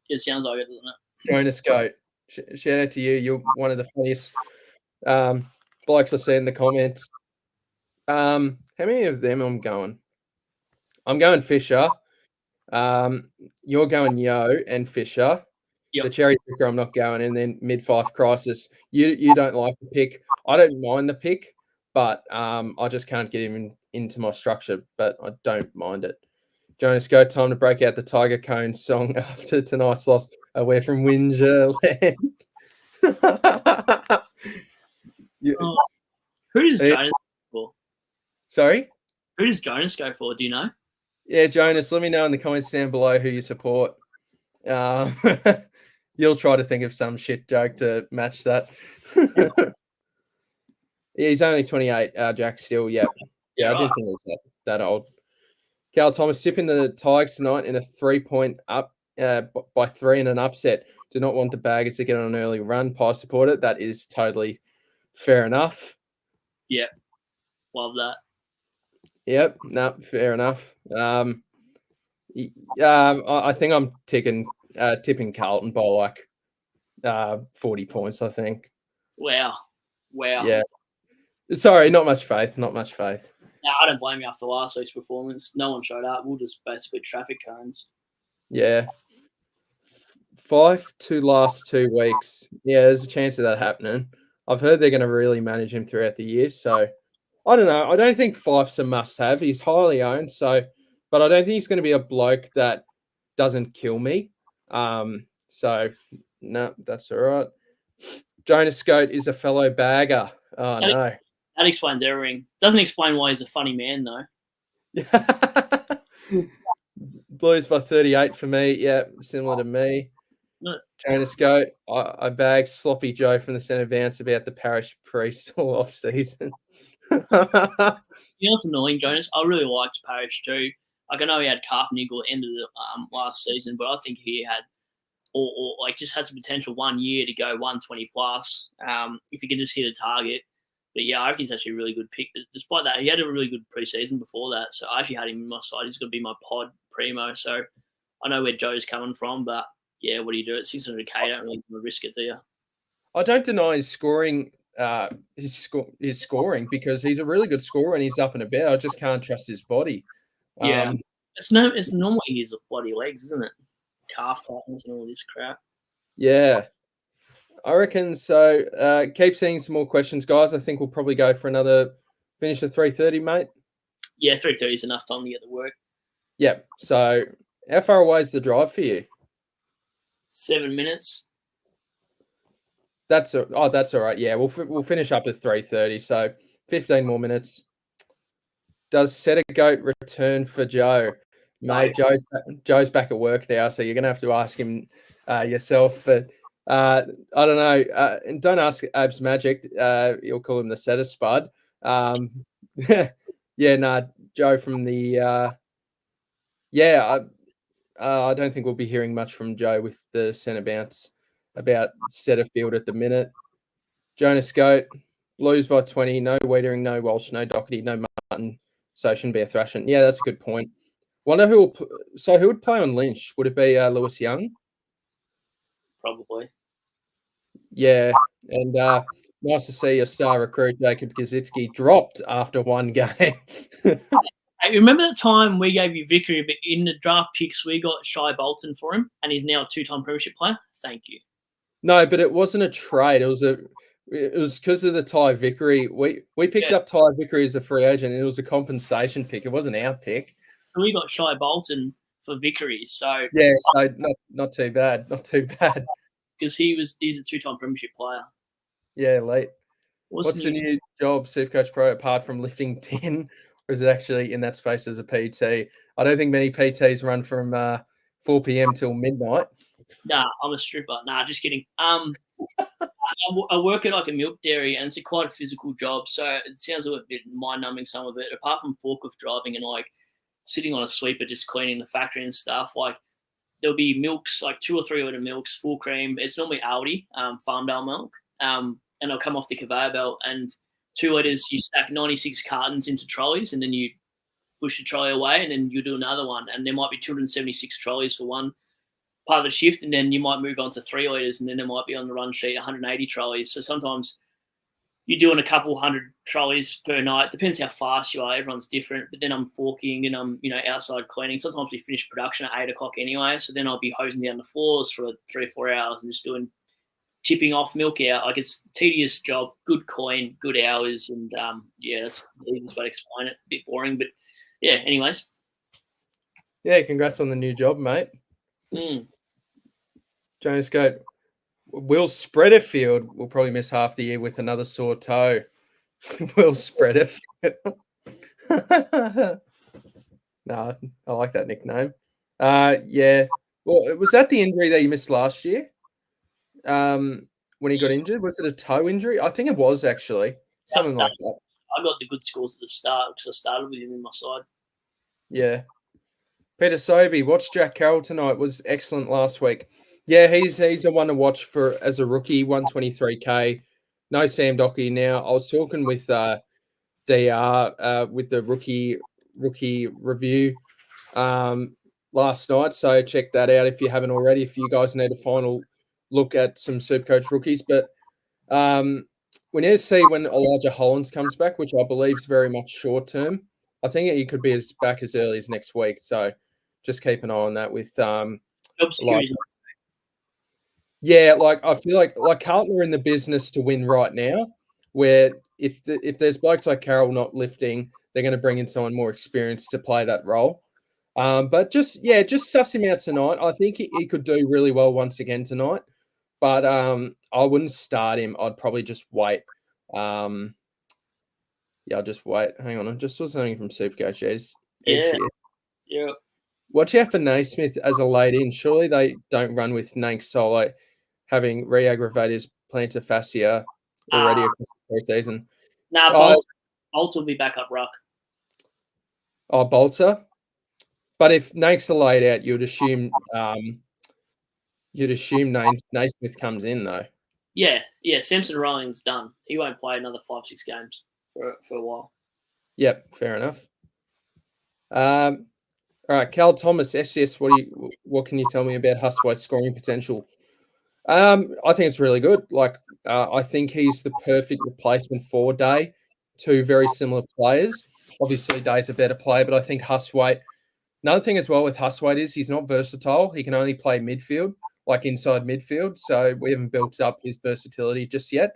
It sounds like it, doesn't it? Jonas Goat. Shout out to you. You're one of the funniest blokes I see in the comments. How many of them I'm going? I'm going Fisher. You're going Yo and Fisher. Yep. The cherry picker, I'm not going, and then mid-5 crisis. You don't like the pick. I don't mind the pick, but I just can't get him into my structure. But I don't mind it. Jonas, go time to break out the Tiger Cone song after tonight's loss. We're from Wingerland. Who does Jonas go for? Sorry? Who does Jonas go for? Do you know? Yeah, Jonas, let me know in the comments down below who you support. You'll try to think of some shit joke to match that. Yeah, he's only 28, Jack still. Yeah, I didn't think it was that old. Cal Thomas tipping the Tigers tonight in a 3-point up by 3 in an upset. Do not want the Baggers to get on an early run. Pie support it. That is totally fair enough. Yeah, love that. Yep, no, fair enough. I think I'm tipping Carlton by like 40 points, I think. Wow. Yeah. Sorry, not much faith. No, I don't blame you after last week's performance. No one showed up. We'll just basically traffic cones. Yeah. 5 to last 2 weeks. Yeah, there's a chance of that happening. I've heard they're going to really manage him throughout the year. So I don't know. I don't think Fife's a must-have. He's highly owned. But I don't think he's going to be a bloke that doesn't kill me. So no, that's all right. Jonas Goat is a fellow bagger. Oh no. That explains everything. Doesn't explain why he's a funny man though. Blues by 38 for me. Yeah, similar to me. No. Jonas Goat. I bagged Sloppy Joe from the centre bounce about the parish priest all off season. You know what's annoying, Jonas? I really liked Parish too. Like I know he had calf niggle at the end of the last season, but I think he had or like just has the potential 1 year to go 120 plus if he can just hit a target. But yeah, I reckon he's actually a really good pick. But despite that, he had a really good preseason before that. So I actually had him in my side. He's going to be my pod primo. So I know where Joe's coming from, but yeah, what do you do? At 600K, don't really risk it, do you? I don't deny his scoring, his scoring because he's a really good scorer and he's up and about. I just can't trust his body. Yeah, it's normally his bloody legs, isn't it? Calf tightness and all this crap. Yeah, I reckon so. Keep seeing some more questions, guys. I think we'll probably go for another finish at 3:30, mate. Yeah, 3:30 is enough time to get to work. Yeah. So, how far away is the drive for you? 7 minutes. That's all right. Yeah, we'll finish up at 3:30. So 15 more minutes. Does Set a Goat return for Joe? Mate, Nice. Joe's back at work now, so you're gonna have to ask him yourself. But I don't know. And don't ask Abs Magic. You'll call him the setter spud. Yeah, nah, Joe from the yeah. I don't think we'll be hearing much from Joe with the centre bounce about setter field at the minute. Jonas Goat, Blues by 20, no Wiedering, no Walsh, no Doherty, no Martin, so it shouldn't be a thrashing. Yeah, that's a good point. Wonder who who would play on Lynch? Would it be Lewis Young? Probably. Yeah, and nice to see your star recruit Jacob Kaczynski dropped after one game. Hey, remember that time we gave you victory, but in the draft picks we got Shai Bolton for him, and he's now a 2-time premiership player? Thank you. No, but it wasn't a trade. It was because of the Ty Vickery. We picked up Ty Vickery as a free agent, and it was a compensation pick. It wasn't our pick. So we got Shai Bolton for victory. So yeah, so not too bad. Not too bad. Because he's a 2-time premiership player. Yeah, late. What's the new job, SuperCoach Pro, apart from lifting 10? Or is it actually in that space as a PT? I don't think many PTs run from 4 p.m. till midnight. Nah, I'm a stripper. Nah, just kidding. I work at like a milk dairy, and it's quite a physical job. So it sounds a bit mind-numbing, some of it. Apart from forklift driving and like sitting on a sweeper just cleaning the factory and stuff, like there'll be milks, like 2 or 3 litre milks, full cream. It's normally Aldi, Farmdale milk, and they'll come off the conveyor belt. And 2 litres, you stack 96 cartons into trolleys, and then you push the trolley away, and then you do another one. And there might be 276 trolleys for one part of the shift, and then you might move on to 3 litres, and then there might be on the run sheet 180 trolleys. So sometimes you're doing a couple hundred trolleys per night. Depends how fast you are. Everyone's different. But then I'm forking and I'm outside cleaning. Sometimes we finish production at 8 o'clock anyway, so then I'll be hosing down the floors for 3 or 4 hours and just doing tipping off milk out. Like, it's a tedious job, good coin, good hours, and yeah, that's the easiest way to explain it. A bit boring, but yeah. Anyways. Yeah, congrats on the new job, mate. Jonas Goat. Will Spreaderfield will probably miss half the year with another sore toe. Will Spreaderfield. No, I like that nickname. Yeah. Well, was that the injury that you missed last year? When he got injured? Was it a toe injury? I think it was actually. Something like that. I got the good scores at the start because I started with him in my side. Yeah. Peter Sobey, watched Jack Carroll tonight. Was excellent last week. Yeah, he's a one to watch for as a rookie, 123K. No Sam Doherty now. I was talking with DR with the rookie review last night, so check that out if you haven't already. If you guys need a final look at some SuperCoach rookies, but we need to see when Elijah Hollins comes back, which I believe is very much short term. I think he could be back as early as next week, so just keep an eye on that with yeah, like I feel like Carlton are in the business to win right now, where if there's blokes like Carroll not lifting, they're going to bring in someone more experienced to play that role. But just suss him out tonight. I think he could do really well once again tonight, but I wouldn't start him. I'd probably just wait. Yeah, I'll just wait. Hang on, I just saw something from SuperCoach Edge here. Yeah. Watch out for Naismith as a late in. Surely they don't run with Nank solo, having re-aggravated his plantar fascia already across the preseason. Nah, Bolter will be back up ruck. Oh, Bolter. But if Nank's a laid out, you'd assume Naismith comes in though. Yeah. Samson Rolling's done. He won't play another 5-6 games for a while. Yep, fair enough. All right, Cal Thomas, SDS. What can you tell me about Hustwaite's scoring potential? I think it's really good. Like, I think he's the perfect replacement for Day. 2 very similar players. Obviously, Day's a better player, but I think Hustwaite. Another thing as well with Hustwaite is he's not versatile. He can only play midfield. like inside midfield. So we haven't built up his versatility just yet.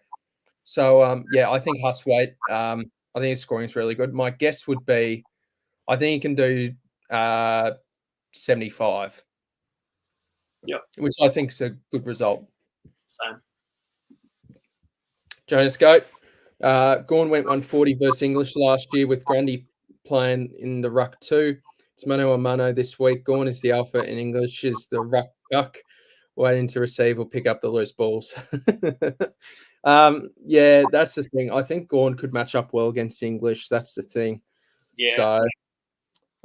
So yeah, I think Hustwaite. I think his scoring is really good. My guess would be, I think he can do 75. Yep. Which I think is a good result. Same. Jonas Goat. Gorn went 140 versus English last year with Grundy playing in the ruck too. It's mano a mano this week. Gorn is the alpha and English is the ruck duck, waiting to receive or pick up the loose balls. Yeah, that's the thing. I think Gorn could match up well against English. That's the thing. Yeah.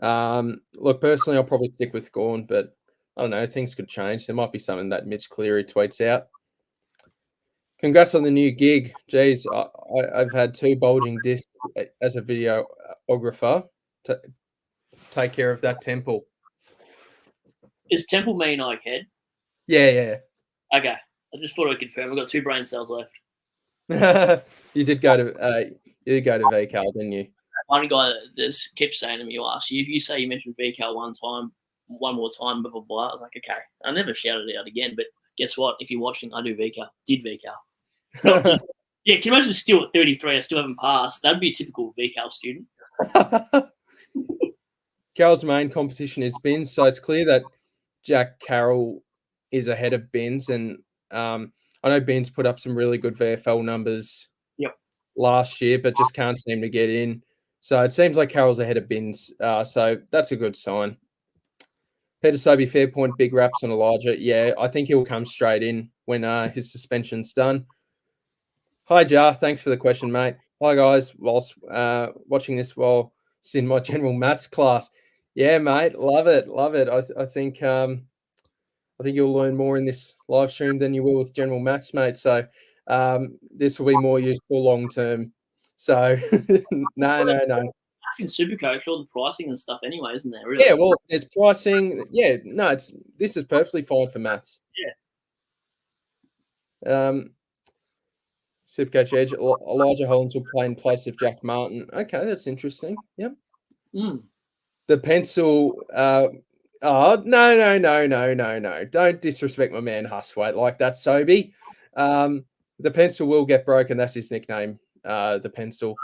So, look, personally, I'll probably stick with Gorn, but I don't know. Things could change. There might be something that Mitch Cleary tweets out. Congrats on the new gig. Jeez, I've had 2 bulging discs as a videographer. Take care of that temple. Is Temple mean like head? Yeah. Okay. I just thought I'd confirm. I've got 2 brain cells left. You did go to VCAL, didn't you? One guy that keeps saying to me, if you say you mentioned VCAL one more time, blah, blah, blah. I was like, okay. I never shouted it out again, but guess what? If you're watching, I do VCAL. Did VCAL. Yeah, can you imagine still at 33, I still haven't passed? That'd be a typical VCAL student. Cal's main competition is Bins, so it's clear that Jack Carroll is ahead of Bins, and I know Bins put up some really good VFL numbers last year, but just can't seem to get in. So it seems like Carroll's ahead of Bins, so that's a good sign. Peter Sobey, fair point, big raps on Elijah. Yeah, I think he'll come straight in when his suspension's done. Hi, Jar. Thanks for the question, mate. Hi, guys. Whilst watching this while it's in my general maths class. Yeah, mate. Love it. I think you'll learn more in this live stream than you will with general maths, mate. So this will be more useful long term. So no. In SuperCoach, all the pricing and stuff anyway, isn't there? Really? Yeah, well, there's pricing. Yeah, no, this is perfectly fine for maths. Yeah. Supercoach Edge, Elijah Hollins will play in place of Jack Martin. Okay, that's interesting. Yep. The pencil. No. Don't disrespect my man Hustwaite like that, Sobey. The pencil will get broken. That's his nickname. The pencil.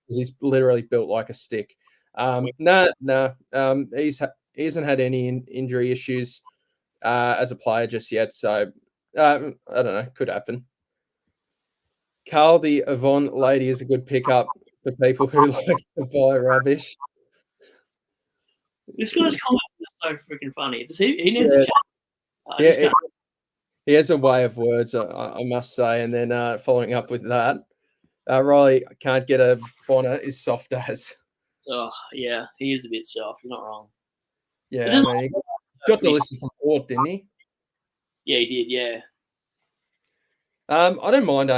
He's literally built like a stick. No. He hasn't had any injury issues as a player just yet. So I don't know. Could happen. Carl, the Avon lady, is a good pickup for people who like to buy rubbish. This guy's comments are so freaking funny. He needs a chat. He has a way of words, I must say. And then following up with that, Riley can't get a Bonner is soft as. Oh, yeah, he is a bit soft. You're not wrong. Yeah, I mean, he got to listen from Port, didn't he? Yeah, he did. Yeah. I don't mind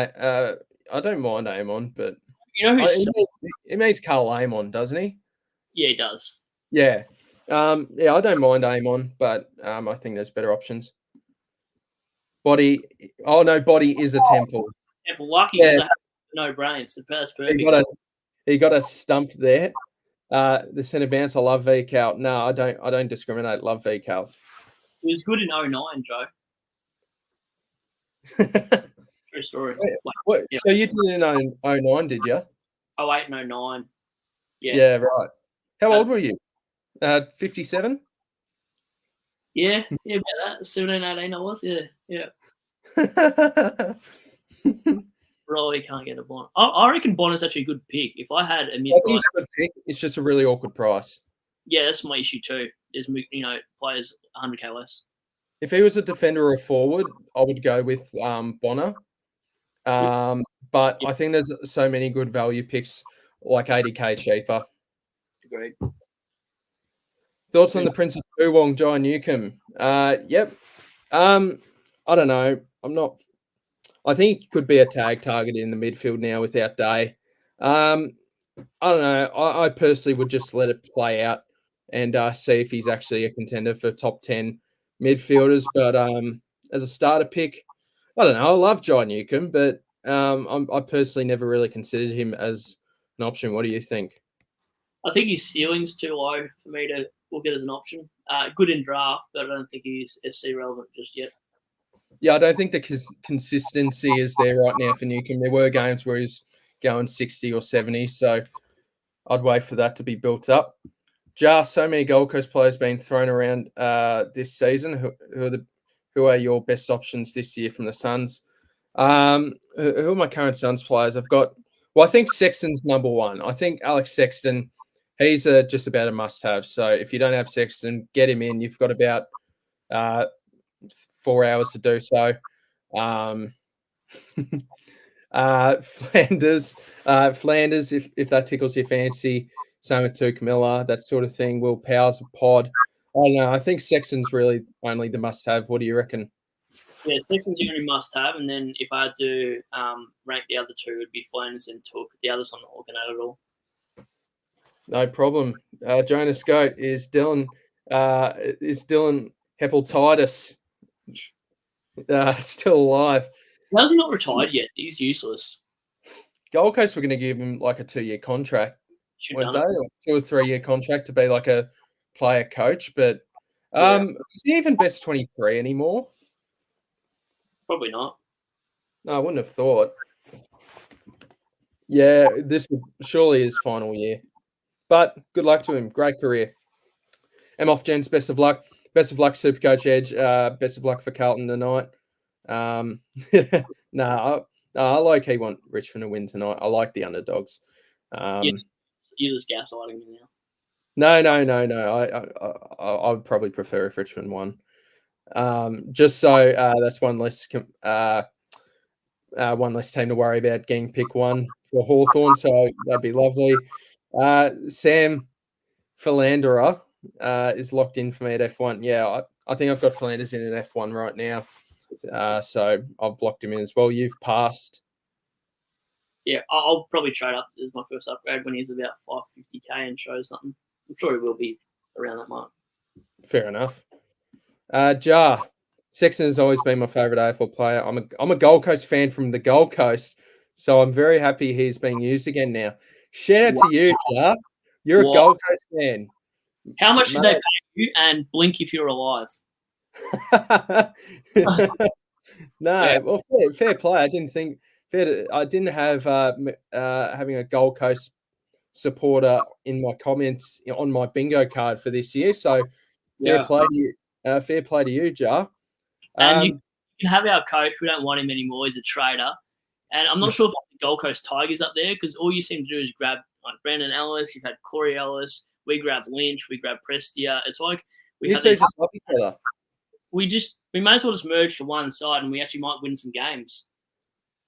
Amon, but you know who's he makes Carl Amon, doesn't he? Yeah, he does. Yeah. I don't mind Amon, but I think there's better options. Body is a Temple. Temple lucky because I have no brains. That's perfect. He got us stumped there. The centre bounce, I love VCAL. No, I don't discriminate. Love VCAL. He was good in 09, Joe. True story. So you did it in 09, did you? 08 and 09. Yeah, right. How old were you? 57? Yeah, about that. 17, 18 I was, yeah. Probably can't get a Bonner. I reckon Bonner's actually a good pick. If I had a mid-price, a good pick. It's just a really awkward price. Yeah, that's my issue too. Is players 100k less. If he was a defender or a forward, I would go with Bonner. But I think there's so many good value picks, like 80k cheaper. Agreed. Thoughts on the Prince of Poowong, Jai Newcomb? Yep. I don't know. I think he could be a tag target in the midfield now without Day. I don't know. I personally would just let it play out and see if he's actually a contender for top 10 midfielders. But as a starter pick, I don't know. I love Jai Newcomb, but I personally never really considered him as an option. What do you think? I think his ceiling's too low for me to look at as an option. Good in draft, but I don't think he's SC relevant just yet. Yeah, I don't think the consistency is there right now for Newcomb. There were games where he's going 60 or 70, so I'd wait for that to be built up. Just so many Gold Coast players being thrown around this season. Who are your best options this year from the Suns? Who are my current Suns players? I think Sexton's number one. I think Alex Sexton, he's just about a must-have. So if you don't have Sexton, get him in. You've got about 4 hours to do so. Flanders, if that tickles your fancy. Same with Tuke Miller, that sort of thing. Will Powers a pod. I don't know. I think Sexton's really only the must-have. What do you reckon? Yeah, Sexton's the only must-have, and then if I had to rank the other two, it would be Flanders and Took. The others I'm not looking at all. No problem. Jonas Goat, is Dylan hepatitis still alive? How's he not retired yet? He's useless. Gold Coast were going to give him like a 2-year contract, weren't they? Like 2 or 3 year contract to be like a player coach, but is he even best 23 anymore? Probably not. No, I wouldn't have thought. Yeah, this would surely his final year. But good luck to him. Great career. Off gents, best of luck. Best of luck, Supercoach Edge. Best of luck for Carlton tonight. I like want Richmond to win tonight. I like the underdogs. You're just gaslighting me now. No. I would probably prefer if Richmond won. Just so that's one less team to worry about getting pick one for Hawthorn. So that'd be lovely. Sam Philanderer is locked in for me at F1. Yeah, I think I've got Philanders in an F1 right now. So I've locked him in as well. You've passed. Yeah, I'll probably trade up as my first upgrade when he's about 550k and show something. I'm sure he will be around that mark. Fair enough. Jar, Sexton has always been my favourite AFL player. I'm a Gold Coast fan from the Gold Coast, so I'm very happy he's being used again now. Shout out to you, Jar. You're a Gold Coast fan. How much should they pay you? And blink if you're alive. Well, fair play. I didn't have having a Gold Coast supporter in my comments on my bingo card for this year. So fair play to you. Fair play to you, Jar. And you can have our coach. We don't want him anymore. He's a traitor. And I'm not sure if it's the Gold Coast Tigers up there because all you seem to do is grab like Brandon Ellis. You've had Corey Ellis. We grab Lynch. We grab Prestia. It's like we have these. We may as well just merge to one side, and we actually might win some games.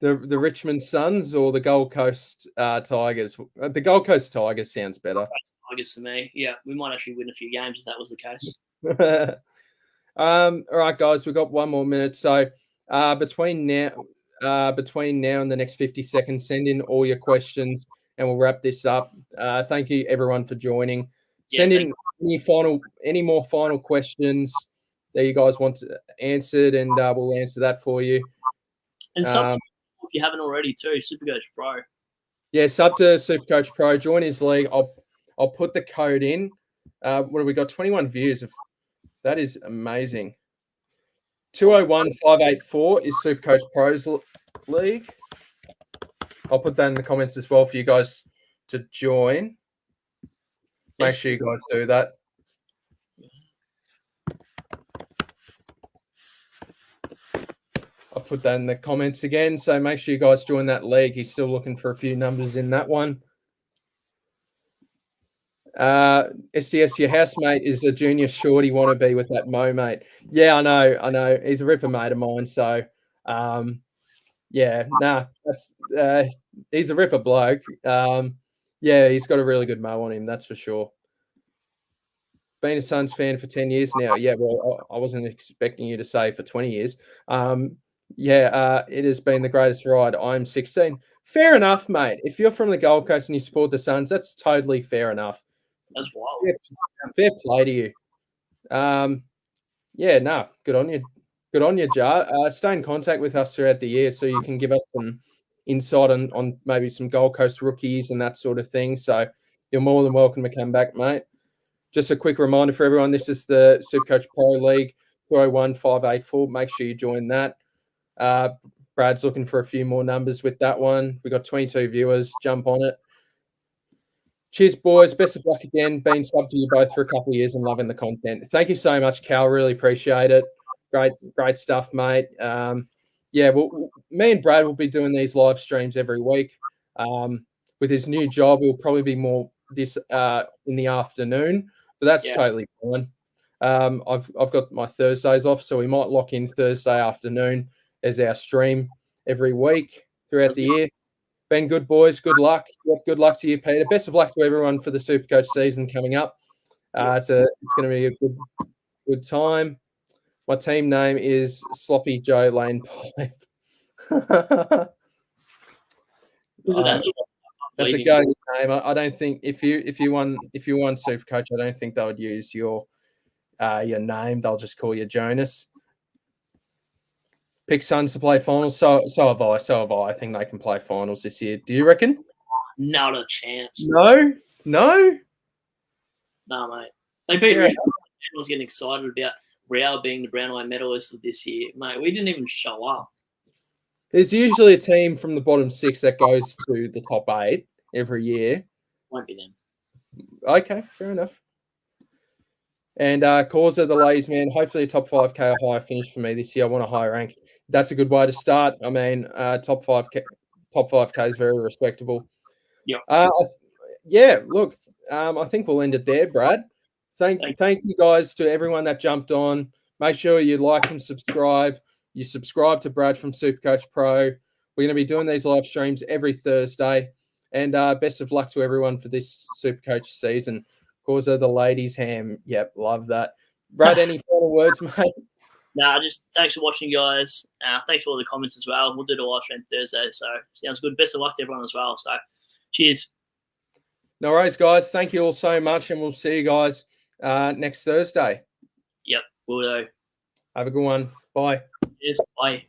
The Richmond Suns or the Gold Coast Tigers? The Gold Coast Tigers sounds better. Tigers for me. Yeah, we might actually win a few games if that was the case. All right, guys, we've got 1 more minute. So between now and the next 50 seconds, send in all your questions, and we'll wrap this up. Thank you, everyone, for joining. Send in any more final questions that you guys want answered, and we'll answer that for you. And sub to, if you haven't already too, SuperCoach Pro. Yeah, sub to SuperCoach Pro. Join his league. I'll put the code in. What have we got? 21 views. That is amazing. 201-584 is SuperCoach Pro's league. I'll put that in the comments as well for you guys to join. Make sure you guys do that. I'll put that in the comments again. So make sure you guys join that league. He's still looking for a few numbers in that one. SDS, your housemate is a junior shorty wannabe with that Mo, mate. Yeah, I know. He's a ripper mate of mine. So, he's a ripper bloke. Yeah, he's got a really good Mo on him, that's for sure. Been a Suns fan for 10 years now. Yeah, well, I wasn't expecting you to say for 20 years. It has been the greatest ride. I'm 16. Fair enough, mate. If you're from the Gold Coast and you support the Suns, that's totally fair enough. That's wild. Fair play to you. Good on you. Good on you, Jar. Stay in contact with us throughout the year so you can give us some insight on maybe some Gold Coast rookies and that sort of thing. So you're more than welcome to come back, mate. Just a quick reminder for everyone, this is the SuperCoach Pro League, 201-584. Make sure you join that. Brad's looking for a few more numbers with that one. We've got 22 viewers. Jump on it. Cheers, boys. Best of luck again. Been subbed to you both for a couple of years and loving the content. Thank you so much, Cal. Really appreciate it. Great stuff, mate. Yeah, well, me and Brad will be doing these live streams every week. With his new job, it'll probably be more this in the afternoon, but that's totally fine. I've got my Thursdays off, so we might lock in Thursday afternoon as our stream every week throughout the year. Been good, boys. Good luck. Good luck to you, Peter. Best of luck to everyone for the SuperCoach season coming up. It's going to be a good time. My team name is Sloppy Joe Lane Pipe. That's a go name. I don't think if you won SuperCoach, I don't think they would use your name. They'll just call you Jonas. Pick Suns to play finals. So have I. I think they can play finals this year. Do you reckon? Not a chance. No, mate. They beat Richmond. Everyone's getting excited about Real being the Brownlow medalist of this year, mate. We didn't even show up. There's usually a team from the bottom 6 that goes to the top 8 every year. Won't be them. Okay, fair enough. And Causa, the ladies, man, hopefully a top 5K or higher finish for me this year. I want a high rank. That's a good way to start. I mean, top 5K is very respectable. Yeah. Look, I think we'll end it there, Brad. Thank you guys to everyone that jumped on. Make sure you like and subscribe. You subscribe to Brad from SuperCoach Pro. We're going to be doing these live streams every Thursday. And best of luck to everyone for this SuperCoach season. Causa, the ladies' ham. Yep, love that. Brad, any final words, mate? No, just thanks for watching, guys. Thanks for all the comments as well. We'll do the live stream Thursday, so sounds good. Best of luck to everyone as well. So, cheers. No worries, guys. Thank you all so much, and we'll see you guys next Thursday. Yep, will do. Have a good one. Bye. Cheers. Bye.